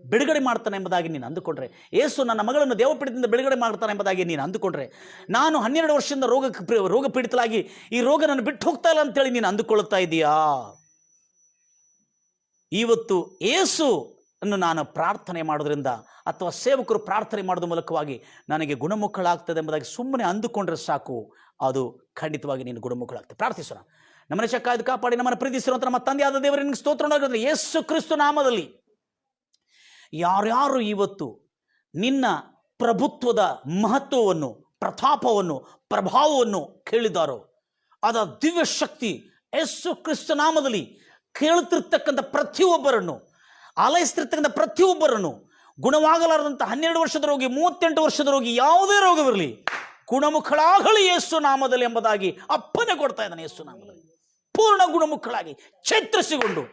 ಬಿಡುಗಡೆ ಮಾಡ್ತಾನೆ ಎಂಬುದಾಗಿ ನೀನು ಅಂದುಕೊಂಡ್ರೆ, ಏಸು ನನ್ನ ಮಗಳನ್ನು ದೇವಪೀಡಿತದಿಂದ ಬಿಡುಗಡೆ ಮಾಡ್ತಾನೆ ಎಂಬುದಾಗಿ ನೀನು ಅಂದುಕೊಂಡ್ರೆ, ನಾನು 12 ವರ್ಷದಿಂದ ರೋಗ ಪೀಡಿತಲಾಗಿ ಈ ರೋಗ ನನ್ನ ಬಿಟ್ಟು ಹೋಗ್ತಾ ಇಲ್ಲ ಅಂತೇಳಿ ನೀನು ಅಂದುಕೊಳ್ಳುತ್ತಾ ಇದೆಯಾ? ಇವತ್ತು ಏಸು ಅನ್ನು ನಾನು ಪ್ರಾರ್ಥನೆ ಮಾಡೋದ್ರಿಂದ ಅಥವಾ ಸೇವಕರು ಪ್ರಾರ್ಥನೆ ಮಾಡೋದ್ರ ಮೂಲಕವಾಗಿ ನನಗೆ ಗುಣಮುಖಳಾಗ್ತದೆ ಎಂಬುದಾಗಿ ಸುಮ್ಮನೆ ಅಂದುಕೊಂಡ್ರೆ ಸಾಕು, ಅದು ಖಂಡಿತವಾಗಿ ನೀನು ಗುಣಮುಖಳಾಗ್ತದೆ. ಪ್ರಾರ್ಥಿಸೋಣ. ನಮ್ಮನ್ನ ಚಕ್ಕಾಯ್ದು ಕಾಪಾಡಿ ನಮ್ಮನ್ನು ಪ್ರೀತಿಸಿರುವಂಥ ನಮ್ಮ ತಂದೆಯಾದ ದೇವರೇ ನಿನಗೆ ಸ್ತೋತ್ರ ಉಂಟಾಗಲಿ. ಯೇಸು ಕ್ರಿಸ್ತ ನಾಮದಲ್ಲಿ ಯಾರ್ಯಾರು ಇವತ್ತು ನಿನ್ನ ಪ್ರಭುತ್ವದ ಮಹತ್ವವನ್ನು, ಪ್ರತಾಪವನ್ನು, ಪ್ರಭಾವವನ್ನು ಕೇಳಿದಾರೋ, ಅದರ ದಿವ್ಯ ಶಕ್ತಿ ಯೇಸು ಕ್ರಿಸ್ತ ನಾಮದಲ್ಲಿ ಕೇಳುತ್ತಿರ್ತಕ್ಕಂಥ ಪ್ರತಿಯೊಬ್ಬರನ್ನು, ಆಲೈಸ್ತಿರ್ತಕ್ಕಂಥ ಪ್ರತಿಯೊಬ್ಬರನ್ನು, ಗುಣವಾಗಲಾರದಂಥ 12 ವರ್ಷದ ರೋಗಿ, 38 ವರ್ಷದ ರೋಗಿ, ಯಾವುದೇ ರೋಗವಿರಲಿ ಗುಣಮುಖಳಾಗಲಿ ಯೇಸು ನಾಮದಲ್ಲಿ ಎಂಬುದಾಗಿ ಅಪ್ಪನೆ ಕೊಡ್ತಾ ಇದ್ದಾನೆ. ಯೇಸು ನಾಮದಲ್ಲಿ ಪೂರ್ಣ ಗುಣಮುಖಳಾಗಿ ಚೈತ್ರಸಿಕೊಂಡು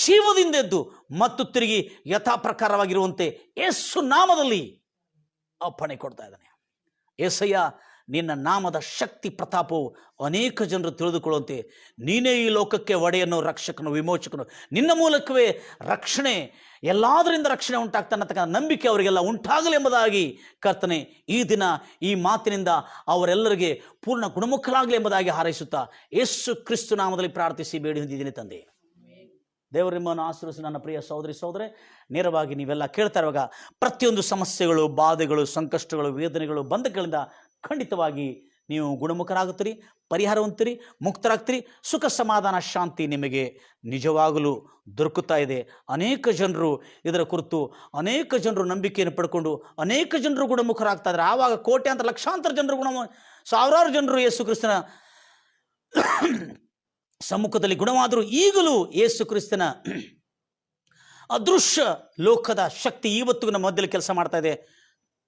ಜೀವದಿಂದ ಎದ್ದು ಮತ್ತು ತಿರುಗಿ ಯಥಾ ಪ್ರಕಾರವಾಗಿರುವಂತೆ ಯೇಸು ನಾಮದಲ್ಲಿ ಅಪ್ಪಣೆ ಕೊಡ್ತಾ ಇದ್ದಾನೆ. ಏಸಯ್ಯ, ನಿನ್ನ ನಾಮದ ಶಕ್ತಿ ಪ್ರತಾಪವು ಅನೇಕ ಜನರು ತಿಳಿದುಕೊಳ್ಳುವಂತೆ ನೀನೇ ಈ ಲೋಕಕ್ಕೆ ಒಡೆಯನು, ರಕ್ಷಕನು, ವಿಮೋಚಕನು, ನಿನ್ನ ಮೂಲಕವೇ ರಕ್ಷಣೆ, ಎಲ್ಲದರಿಂದ ರಕ್ಷಣೆ ಉಂಟಾಗ್ತಾನತಕ್ಕ ನಂಬಿಕೆ ಅವರಿಗೆಲ್ಲ ಉಂಟಾಗಲಿ ಎಂಬುದಾಗಿ ಕರ್ತನೆ ಈ ದಿನ ಈ ಮಾತಿನಿಂದ ಅವರೆಲ್ಲರಿಗೆ ಪೂರ್ಣ ಗುಣಮುಖಲಾಗಲಿ ಎಂಬುದಾಗಿ ಹಾರೈಸುತ್ತಾ ಯೇಸು ಕ್ರಿಸ್ತು ನಾಮದಲ್ಲಿ ಪ್ರಾರ್ಥಿಸಿ ಬೇಡಿ ಹೊಂದಿದ್ದೀನಿ ತಂದೆ. ದೇವರು ನಿಮ್ಮನ್ನು ಆಶೀರ್ವದಿಸಿ. ನನ್ನ ಪ್ರಿಯ ಸಹೋದರಿ ಸಹೋದರೇ, ನೇರವಾಗಿ ನೀವೆಲ್ಲ ಕೇಳ್ತಾ ಇರುವಾಗ ಪ್ರತಿಯೊಂದು ಸಮಸ್ಯೆಗಳು, ಬಾಧೆಗಳು, ಸಂಕಷ್ಟಗಳು, ವೇದನೆಗಳು, ಬಂಧಗಳಿಂದ ಖಂಡಿತವಾಗಿ ನೀವು ಗುಣಮುಖರಾಗುತ್ತೀರಿ, ಪರಿಹಾರ ಹೊಂದ್ತೀರಿ, ಮುಕ್ತರಾಗ್ತೀರಿ. ಸುಖ, ಸಮಾಧಾನ, ಶಾಂತಿ ನಿಮಗೆ ನಿಜವಾಗಲೂ ದೊರಕುತ್ತಾ ಇದೆ. ಅನೇಕ ಜನರು ಇದರ ಕುರಿತು ಅನೇಕ ಜನರು ನಂಬಿಕೆಯನ್ನು ಪಡ್ಕೊಂಡು ಅನೇಕ ಜನರು ಗುಣಮುಖರಾಗ್ತಾ ಇದ್ದಾರೆ. ಆವಾಗ ಕೋಟ್ಯಾಂತರ ಲಕ್ಷಾಂತರ ಜನರು ಸಾವಿರಾರು ಜನರು ಯೇಸು ಕ್ರಿಸ್ತನ ಸಮ್ಮುಖದಲ್ಲಿ ಗುಣವಾದರೂ ಈಗಲೂ ಯೇಸು ಕ್ರಿಸ್ತನ ಅದೃಶ್ಯ ಲೋಕದ ಶಕ್ತಿ ಇವತ್ತಿಗೂ ನಮ್ಮ ಮಧ್ಯದಲ್ಲಿ ಕೆಲಸ ಮಾಡ್ತಾ ಇದೆ.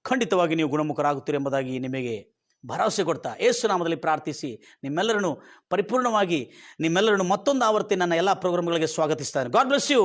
ಖಂಡಿತವಾಗಿ ನೀವು ಗುಣಮುಖರಾಗುತ್ತೀರಿ ಎಂಬುದಾಗಿ ನಿಮಗೆ ಭರವಸೆ ಕೊಡ್ತಾ ಯೇಸು ನಾಮದಲ್ಲಿ ಪ್ರಾರ್ಥಿಸಿ ನಿಮ್ಮೆಲ್ಲರನ್ನು ಪರಿಪೂರ್ಣವಾಗಿ ಮತ್ತೊಂದು ಆವರ್ತಿ ನನ್ನ ಎಲ್ಲ ಪ್ರೋಗ್ರಾಮ್ಗಳಿಗೆ ಸ್ವಾಗತಿಸ್ತಾನೆ. God bless you.